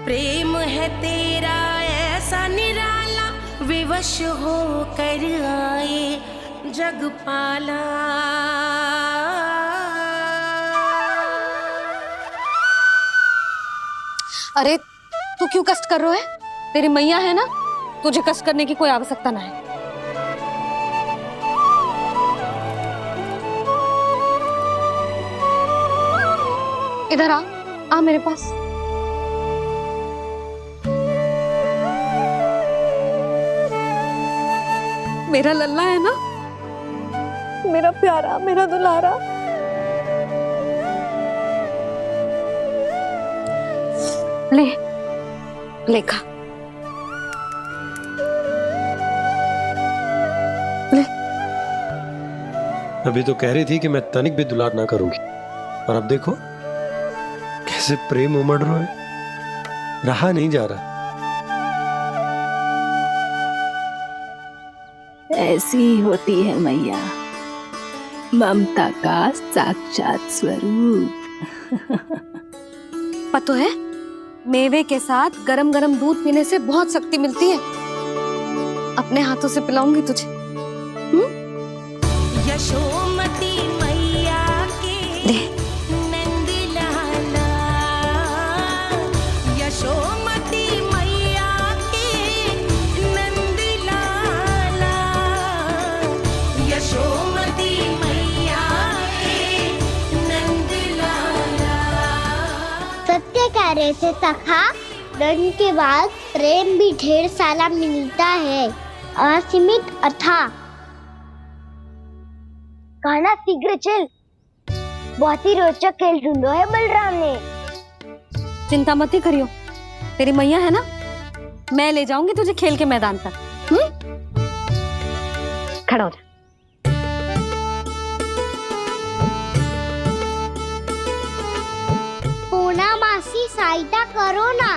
प्रेम है तेरा ऐसा निराला, विवश हो कर आए जग पाला। अरे तू क्यों कष्ट कर रहा है? तेरी मैया है ना, तुझे कष्ट करने की कोई आवश्यकता ना है। इधर आ मेरे पास। मेरा लल्ला है ना, मेरा प्यारा, मेरा दुलारा। ले खा। ले। अभी तो कह रही थी कि मैं तनिक भी दुलार ना करूंगी, और अब देखो कैसे प्रेम उमड़ रहा है, रहा नहीं जा रहा। ऐसी ही होती है मैया, ममता का साक्षात स्वरूप। पता है, मेवे के साथ गरम गरम दूध पीने से बहुत शक्ति मिलती है। अपने हाथों से पिलाऊंगी तुझे। यशोमती मैया के नंद लाला, यशोमती मैया के नंद लाला, यशोमती मैया के नंद लाला। सत्य कह रहे थे सखा, दंड के बाद प्रेम भी ढेर सारा मिलता है, असीमित अथाह। कहना शीघ्र चल, बहुत ही रोचक खेल ढूंढो है बलराम ने। चिंता मत ही करियो, तेरी मैया है ना, मैं ले जाऊंगी तुझे खेल के मैदान पर। खड़ा हो जा। पूना मासी सहायता करो ना,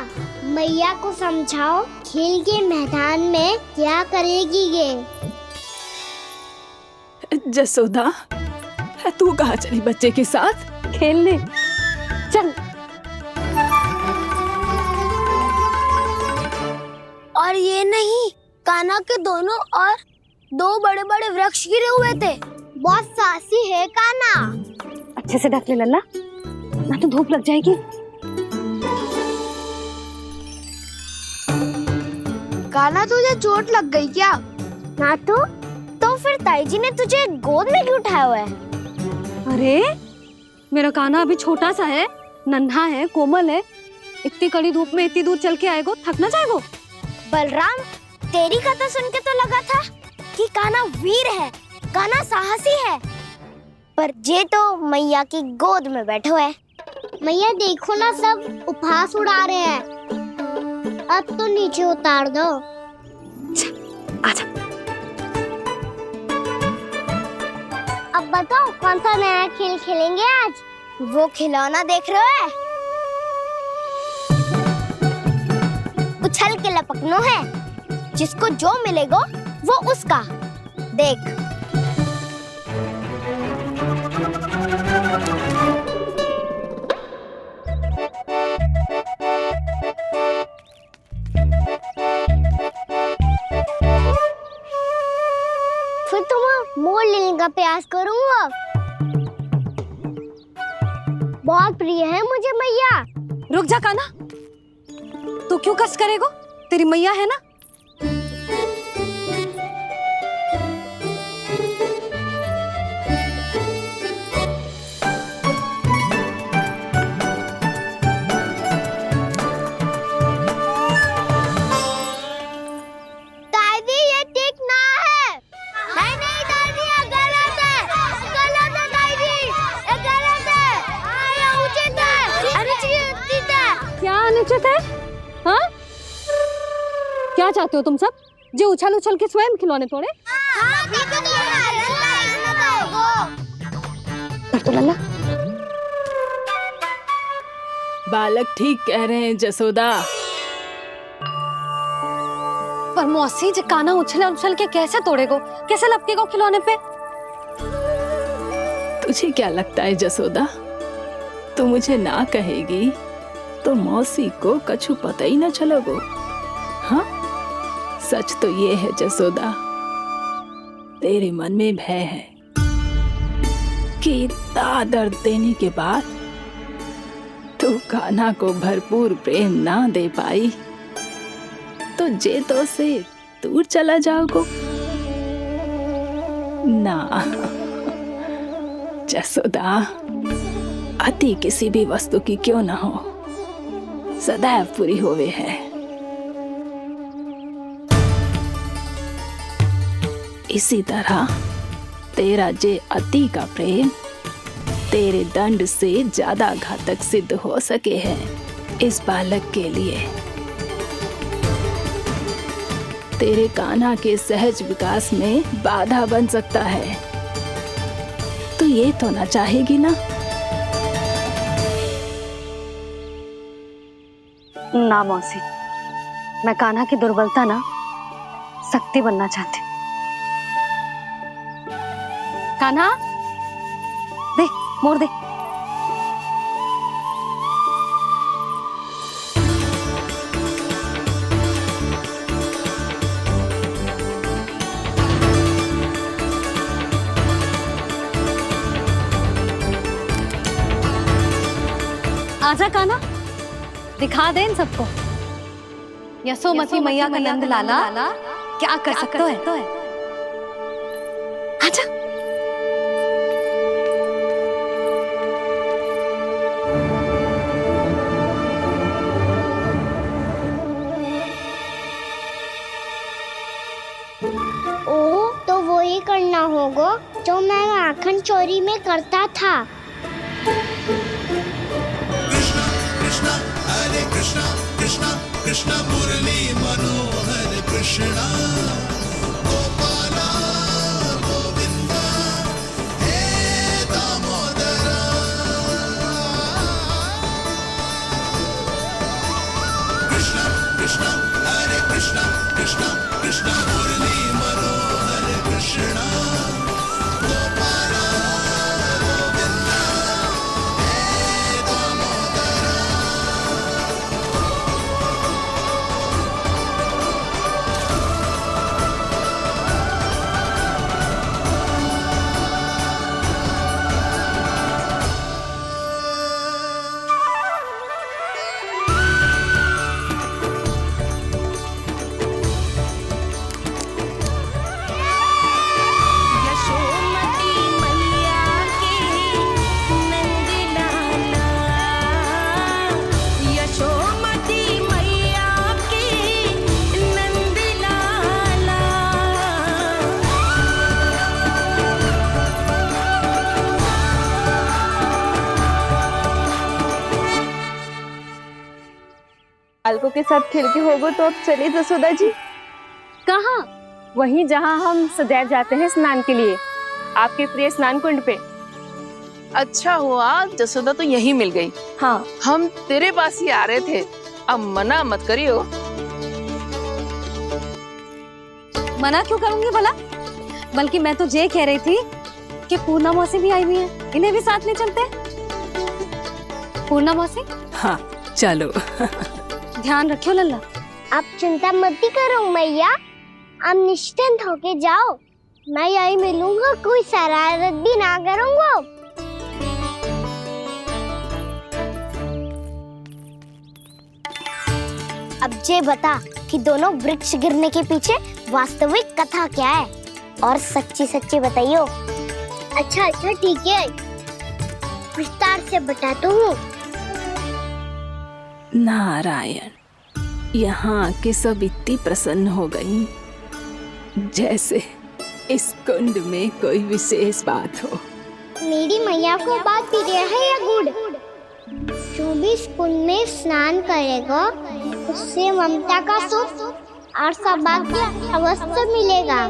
मैया को समझाओ खेल के मैदान में क्या करेगी ये। जसोदा, तू कहाँ चली बच्चे के साथ? खेलने चल। और ये नहीं, कान्हा के दोनों और दो बड़े बड़े वृक्ष गिरे हुए थे। बहुत साहसी है कान्हा। अच्छे से ढक ले लल्ला, ना तो धूप लग जाएगी। कान्हा तुझे चोट लग गई क्या? ना तो फिर ताई जी ने तुझे गोद में क्यों उठाया हुआ है? अरे मेरा कान्हा अभी छोटा सा है, नन्हा है, कोमल है। इतनी कड़ी धूप में इतनी दूर चल के आएगा, थक ना जाएगा? बलराम, तेरी कथा सुन के तो लगा था कि कान्हा वीर है, कान्हा साहसी है, पर ये तो मैया की गोद में बैठे हुए। मैया देखो ना, सब उपहास उड़ा रहे हैं। अब तो नीचे उतार दो। आजा। अब बताओ कौन सा नया खेल खेलेंगे आज? वो खिलौना देख रहे हो? उछल के लपकनो है, जिसको जो मिलेगा वो उसका। देख। फिर तुम मोड़ लेने का प्रयास करूंगा। बहुत प्रिय है मुझे मैया। रुक जा कान्हा, तू क्यों कष्ट करेगा? तेरी मैया है ना। दादी ये ठीक ना है। नहीं नहीं दादी, ये गलत है, गलत है दादी, ये गलत है, ये उचित है, अनुचित है। क्या अनुचित है? हाँ? क्या चाहते हो तुम सब? जो उछल उछल के स्वयं खिलौने तोड़े? तो लल्ला, बालक ठीक कह रहे हैं जसोदा। पर मौसी, जो कान्हा उछल उछल के कैसे तोड़ेगो, कैसे लपकेगो खिलौने पे? तुझे क्या लगता है जसोदा, तू मुझे ना कहेगी तो मौसी को कछु पता ही न चलोगो। हाँ, सच तो ये है जसोदा, तेरे मन में भय है कि इतना दर्द देने के बाद तू कान्हा को भरपूर प्रेम ना दे पाई तो जे तो से दूर चला जाओगो ना। जसोदा, अति किसी भी वस्तु की क्यों ना हो, सदैव पूरी होवे है। इसी तरह तेरा जे अति का प्रेम तेरे दंड से ज्यादा घातक सिद्ध हो सके है इस बालक के लिए। तेरे कान्हा के सहज विकास में बाधा बन सकता है, तो ये तो ना चाहेगी ना? ना मौसी, मैं कान्हा की दुर्बलता ना शक्ति बनना चाहती। कान्हा, दे मोड़ दे। आजा कान्हा, दिखा दे इन सबको यशोमती मैया का नंद लाला क्या कर सकता है। आजा। ओ, तो वो ही करना होगा जो मैं माखन चोरी में करता था। कृष्णा कृष्णा मुरली मनोहर कृष्णा गोपाला गोविंदा हे दामोदरा। कृष्णा कृष्णा हरे कृष्णा कृष्णा कृष्णा मुरली मनोहर कृष्णा गोपाला गोविंदा हे दामोदरा। यशोमती मैया के नंद लाला, यशोमती मैया के नंद लाला। बालकों के साथ खेल के होगो तो अब चलिए जसोदा जी। कहाँ? वहीं जहाँ हम सदैव जाते हैं स्नान के लिए, आपके प्रिय स्नान कुंड पे। अच्छा हुआ जसोदा तो यही मिल गई। हाँ, हम तेरे पास ही आ रहे थे, अब मना मत करियो। मना क्यों करूंगी भला? बल्कि मैं तो ये कह रही थी कि पूर्णा मौसी भी आई हुई है, इन्हें भी साथ में चलते हैं। पूर्णा मौसी, हाँ चलो। ध्यान रखियो लल्ला। आप चिंता मत करो मैया, आप निश्चिंत होके जाओ, मैं यही मिलूंगा, कोई शरारत भी ना करूंगा। अब ये बता कि दोनों वृक्ष गिरने के पीछे वास्तविक कथा क्या है, और सच्ची सच्ची बताइयो। अच्छा अच्छा ठीक है, विस्तार से बताता हूँ। नारायण, यहाँ के सब इतनी प्रसन्न हो गई जैसे इस कुंड में कोई विशेष बात हो। मेरी मैया को बात प्रिय है या गुड़? जो भी इस कुंड में स्नान करेगा उससे ममता का सुख और सौभाग्य अवश्य मिलेगा।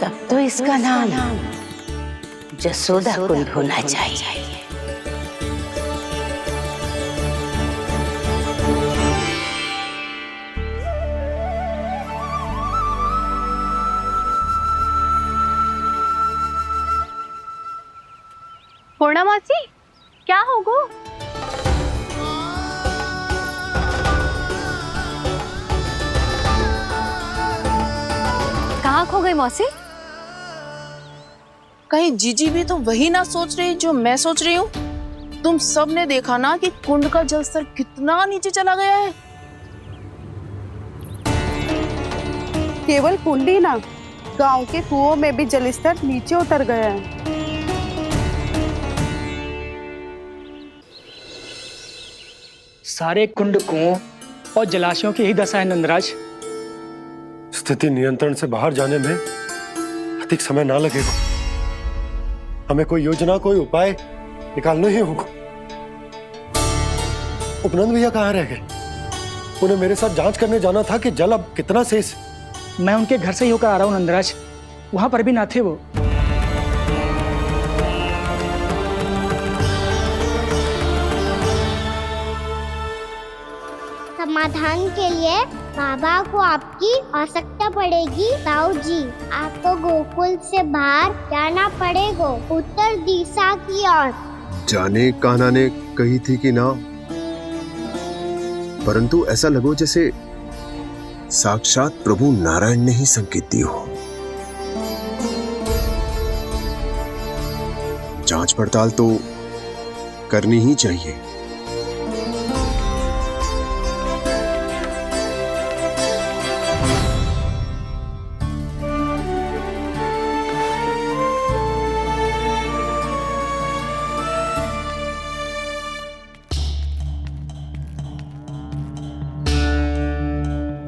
तब तो इसका नाम जसोदा कुंड होना चाहिए। पूर्णा मौसी क्या होगो? कहाँ खो गई मौसी? कहीं जीजी भी तो वही ना सोच रही जो मैं सोच रही हूँ? तुम सब ने देखा ना कि कुंड का जलस्तर कितना नीचे चला गया है। केवल कुंड ही ना, गांव के कुओं में भी जलस्तर नीचे उतर गया है। सारे कुंड कुओं और जलाशयों की ही दशा है नंदराज। स्थिति नियंत्रण से बाहर जाने में अधिक समय ना लगेगा। हमें कोई योजना, कोई उपाय निकालना ही होगा। उपनंद भैया कहाँ रह गए? उन्हें मेरे साथ जांच करने जाना था कि जल अब कितना शेष। मैं उनके घर से ही होकर आ रहा हूँ नंदराज, वहां पर भी ना थे वो। समाधान के लिए बाबा को आपकी आवश्यकता पड़ेगी। ताऊ जी, आपको गोकुल से बाहर जाना पड़ेगा, उत्तर दिशा की ओर। जाने कान्हा ने कही थी कि ना, परंतु ऐसा लगो जैसे साक्षात प्रभु नारायण ने ही संकेत दी हो। जांच पड़ताल तो करनी ही चाहिए।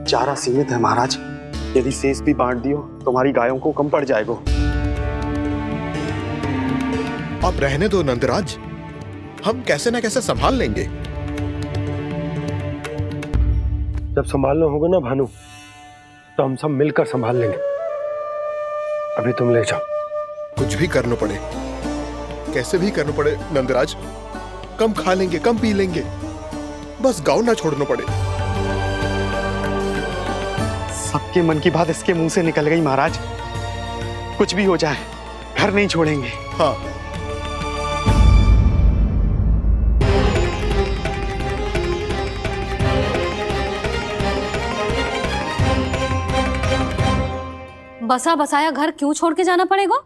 चारा सीमित है महाराज, यदि शेष भी बांट दियो तो हमारी गायों को कम पड़ जाएगा। अब रहने दो नंदराज, हम कैसे न कैसे संभाल लेंगे। जब संभालना होगा ना भानु, तो हम सब मिलकर संभाल लेंगे। अभी तुम ले जाओ। कुछ भी करना पड़े, कैसे भी करना पड़े नंदराज, कम खा लेंगे, कम पी लेंगे, बस गाँव ना छोड़ना पड़े। सबके मन की बात इसके मुंह से निकल गई महाराज। कुछ भी हो जाए घर नहीं छोड़ेंगे। हाँ, बसा बसाया घर क्यों छोड़ के जाना पड़ेगा?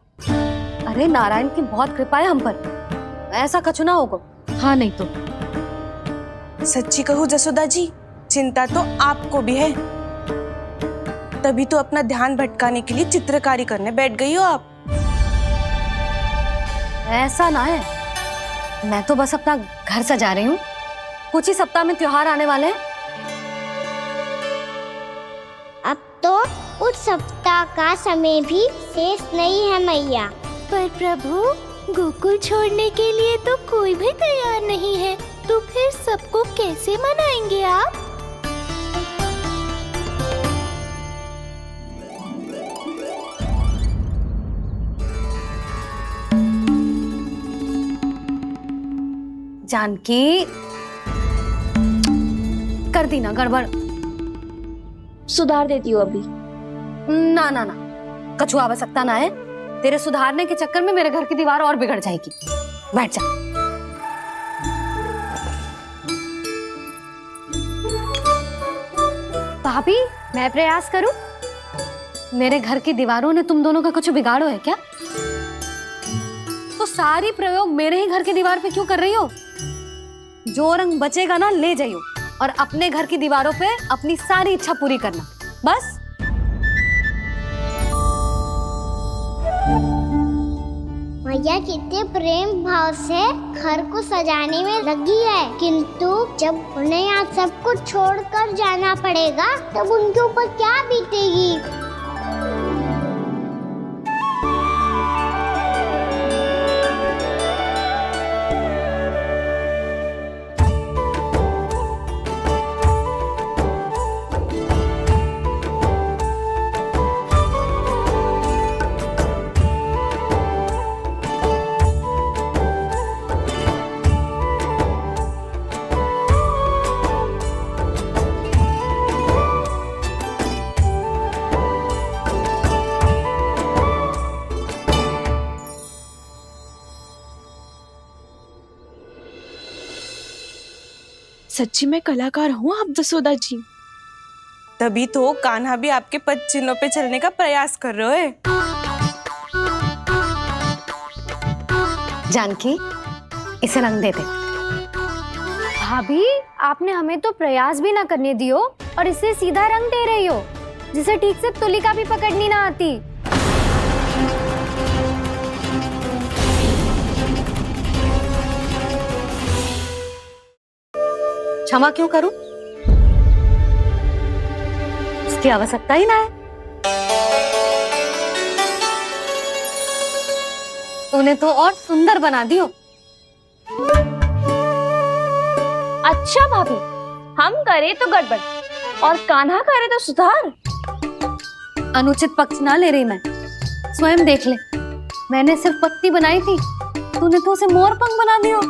अरे नारायण की बहुत कृपा है हम पर, ऐसा कछु ना होगा। हाँ नहीं तो सच्ची कहूँ जसोदा जी, चिंता तो आपको भी है, तभी तो अपना ध्यान भटकाने के लिए चित्रकारी करने बैठ गई हो आप। ऐसा ना है, मैं तो बस अपना घर सजा रही हूँ। कुछ ही सप्ताह में त्योहार आने वाले हैं। अब तो उस सप्ताह का समय भी शेष नहीं है मैया। पर प्रभु, गोकुल छोड़ने के लिए तो कोई भी तैयार नहीं है, तो फिर सबको कैसे मनाएंगे आप? जानकी, कर दी ना गड़बड़। सुधार देती हूँ अभी। ना ना ना, कछु आवश्यकता ना है। तेरे सुधारने के चक्कर में मेरे घर की दीवार और बिगड़ जाएगी। बैठ जा। भाभी, मैं प्रयास करूं? मेरे घर की दीवारों ने तुम दोनों का कुछ बिगाड़ो है क्या? तो सारी प्रयोग मेरे ही घर की दीवार पे क्यों कर रही हो? जो रंग बचेगा ना ले जाइयो, और अपने घर की दीवारों पे अपनी सारी इच्छा पूरी करना, बस। मैया कितने प्रेम भाव से घर को सजाने में लगी है, किंतु जब उन्हें यहाँ सब कुछ छोड़कर जाना पड़ेगा तब उनके ऊपर क्या बीतेगी। सच्ची में कलाकार हूँ आप जसोदा जी। तभी तो कान्हा भी आपके पद चिन्हों पे चलने का प्रयास कर रहे है। जानकी, इसे रंग दे दे। भाभी, आपने हमें तो प्रयास भी ना करने दियो और इसे सीधा रंग दे रही हो, जिसे ठीक से तुलिका भी पकड़नी ना आती। क्षमा क्यों करूं? इसकी आवश्यकता ही ना है। तूने तो और सुंदर बना दियो। अच्छा भाभी, हम करे तो गड़बड़ और कान्हा करे तो सुधार। अनुचित पक्ष ना ले रही मैं, स्वयं देख ले। मैंने सिर्फ पत्ती बनाई थी, तूने तो उसे मोर पंख बना दियो।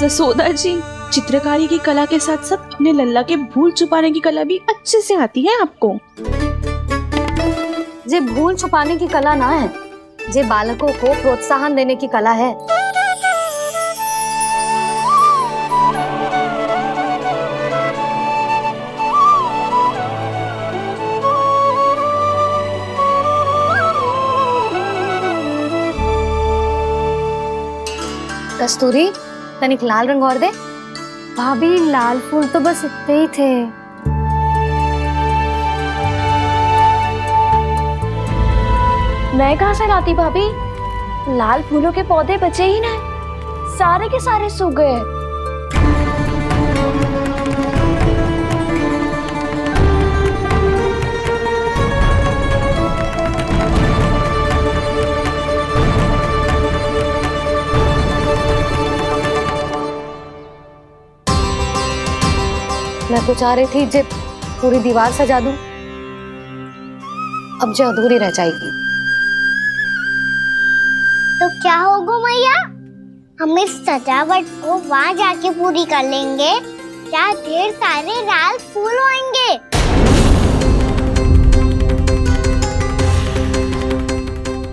जसोदा जी, चित्रकारी की कला के साथ साथ अपने लल्ला के भूल छुपाने की कला भी अच्छे से आती है आपको। जे भूल छुपाने की कला ना है, जे बालकों को प्रोत्साहन देने की कला है। कस्तूरी, तनिक लाल रंग और दे। भाभी, लाल फूल तो बस इतने ही थे। मैं कहाँ से लाती भाभी? लाल फूलों के पौधे बचे ही ना, सारे के सारे सूख गए। मैं तो चाह रही थी जे पूरी दीवार सजा दूं, अब जो अधूरी रह जाएगी। तो क्या होगा मैया? हम इस सजावट को वहाँ जाके पूरी कर लेंगे जहाँ ढेर सारे लाल फूल होंगे।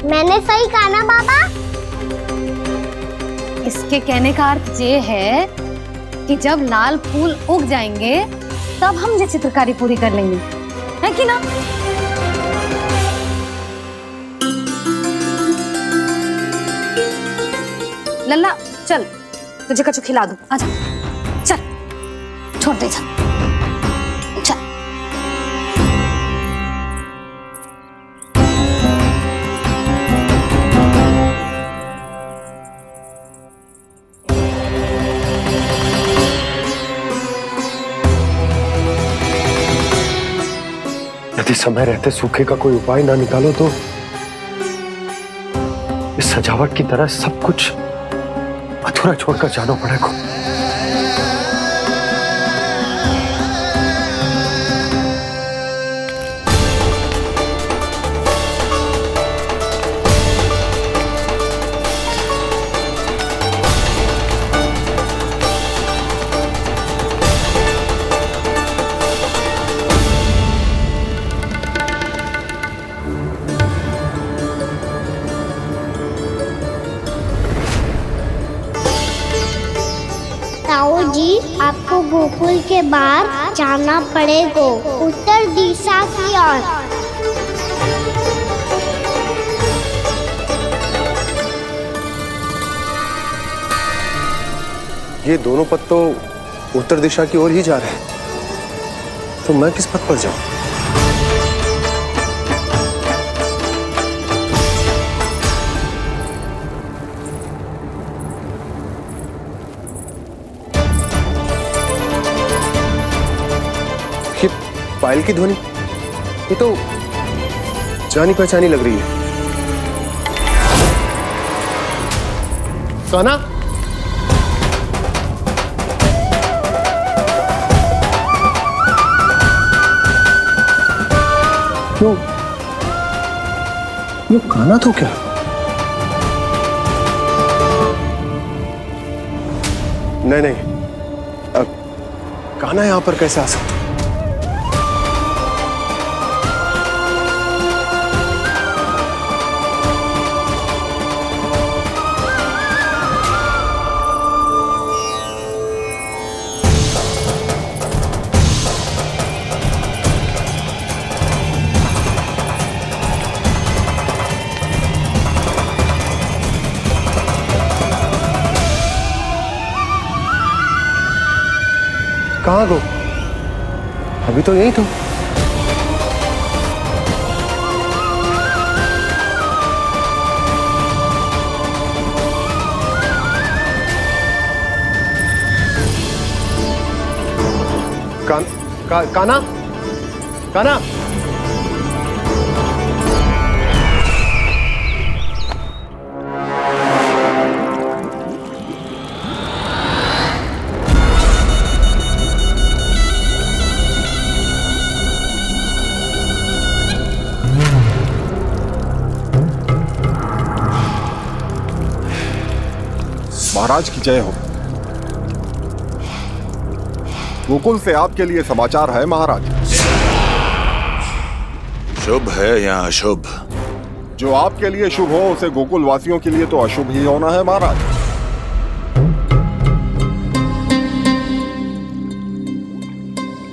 मैंने सही कहा ना बाबा? इसके कहने का अर्थ ये है कि जब लाल फूल उग जाएंगे तब हम ये चित्रकारी पूरी कर लेंगे, है कि ना? लल्ला, चल तुझे कछु खिला दूं। आजा, चल, छोड़ दे, चल। यदि समय रहते सूखे का कोई उपाय ना निकालो तो इस सजावट की तरह सब कुछ अधूरा छोड़कर जाना पड़ेगा। ताऊ जी, आपको गोकुल के बाहर जाना पड़ेगा, उत्तर दिशा की ओर। ये दोनों पथ तो उत्तर दिशा की ओर ही जा रहे हैं, तो मैं किस पथ पर जाऊं? पायल की ध्वनि, ये तो जानी पहचानी लग रही है। कान्हा, क्यों वो कान्हा तो क्या? नहीं नहीं, कान्हा यहां पर कैसे आ सकता? कहाँ गो? अभी तो यही तो। कान्हा, कान्हा। महाराज की जय हो। गोकुल से आपके लिए समाचार है महाराज। शुभ है या अशुभ? जो आपके लिए शुभ हो उसे गोकुल वासियों के लिए तो अशुभ ही होना है महाराज।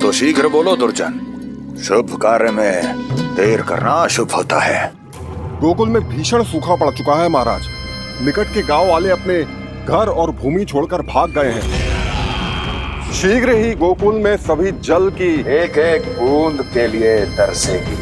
तो शीघ्र बोलो दुर्जन, शुभ कार्य में देर करना अशुभ होता है। गोकुल में भीषण सूखा पड़ चुका है महाराज। निकट के गांव वाले अपने घर और भूमि छोड़कर भाग गए हैं। शीघ्र ही गोकुल में सभी जल की एक एक बूंद के लिए तरसेगी।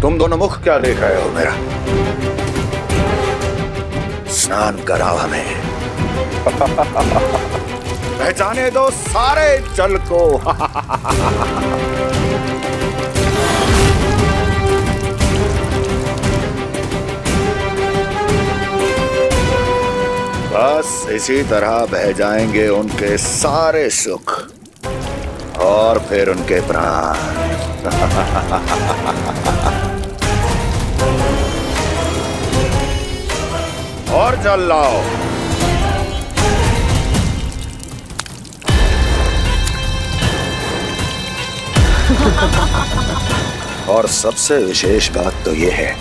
तुम दोनों मुख क्या देख रहे हो मेरा? स्नान कराओ हमें। पहचाने दो सारे जल को। बस इसी तरह बह जाएंगे उनके सारे सुख और फिर उनके प्राण। और जल लाओ। और सबसे विशेष बात तो ये है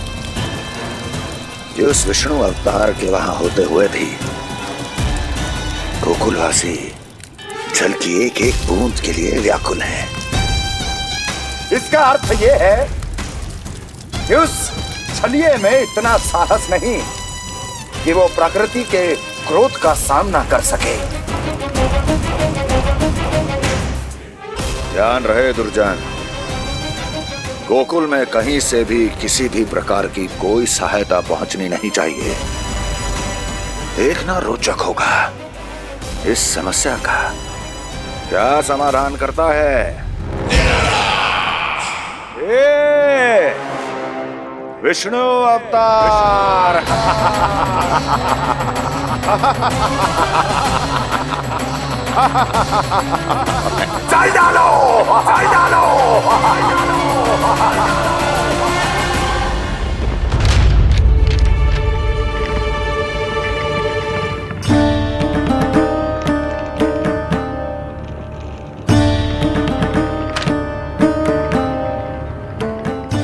कि उस विष्णु अवतार के वहां होते हुए भी गोकुलवासी जल की एक एक बूंद के लिए व्याकुल हैं। इसका अर्थ ये है कि उस छलिए में इतना साहस नहीं कि वो प्रकृति के क्रोध का सामना कर सके। ध्यान रहे दुर्जन, गोकुल में कहीं से भी किसी भी प्रकार की कोई सहायता पहुंचनी नहीं चाहिए। देखना रोचक होगा इस समस्या का क्या समाधान करता है। विष्णु अवतार। चल डालो, चल डालो।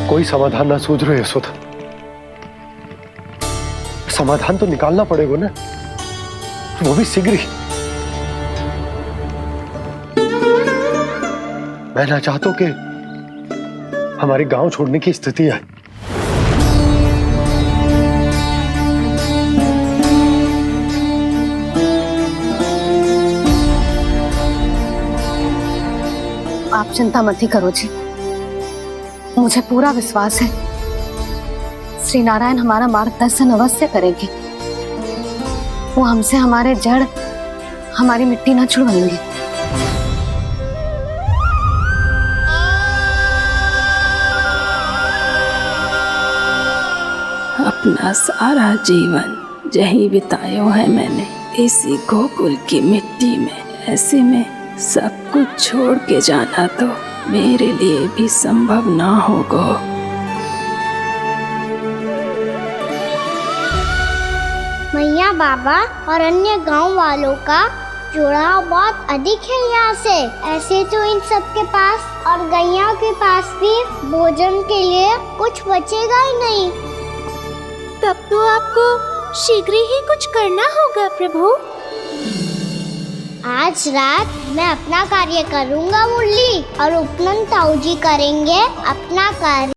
कोई समाधान ना सूझ रहे यशोदा। समाधान तो निकालना पड़ेगा ना, वो भी शीघ्र ही। मैं ना चाहता कि हमारे गांव छोड़ने की स्थिति आए। आप चिंता मत ही करो जी, मुझे पूरा विश्वास है श्री नारायण हमारा मार्गदर्शन अवश्य करेंगे। वो हमसे हमारे जड़, हमारी मिट्टी ना छुड़वाएंगे। अपना सारा जीवन यही बितायो है मैंने, इसी गोकुल की मिट्टी में। ऐसे में सब कुछ छोड़ के जाना तो मेरे लिए भी संभव ना होगा। मैया बाबा और अन्य गांव वालों का जुड़ाव बहुत अधिक है यहाँ से। ऐसे तो इन सब के पास और गैया के पास भी भोजन के लिए कुछ बचेगा ही नहीं। तब तो आपको शीघ्र ही कुछ करना होगा प्रभु। आज रात मैं अपना कार्य करूँगा मुरली, और उपनंद ताऊ जी करेंगे अपना कार्य।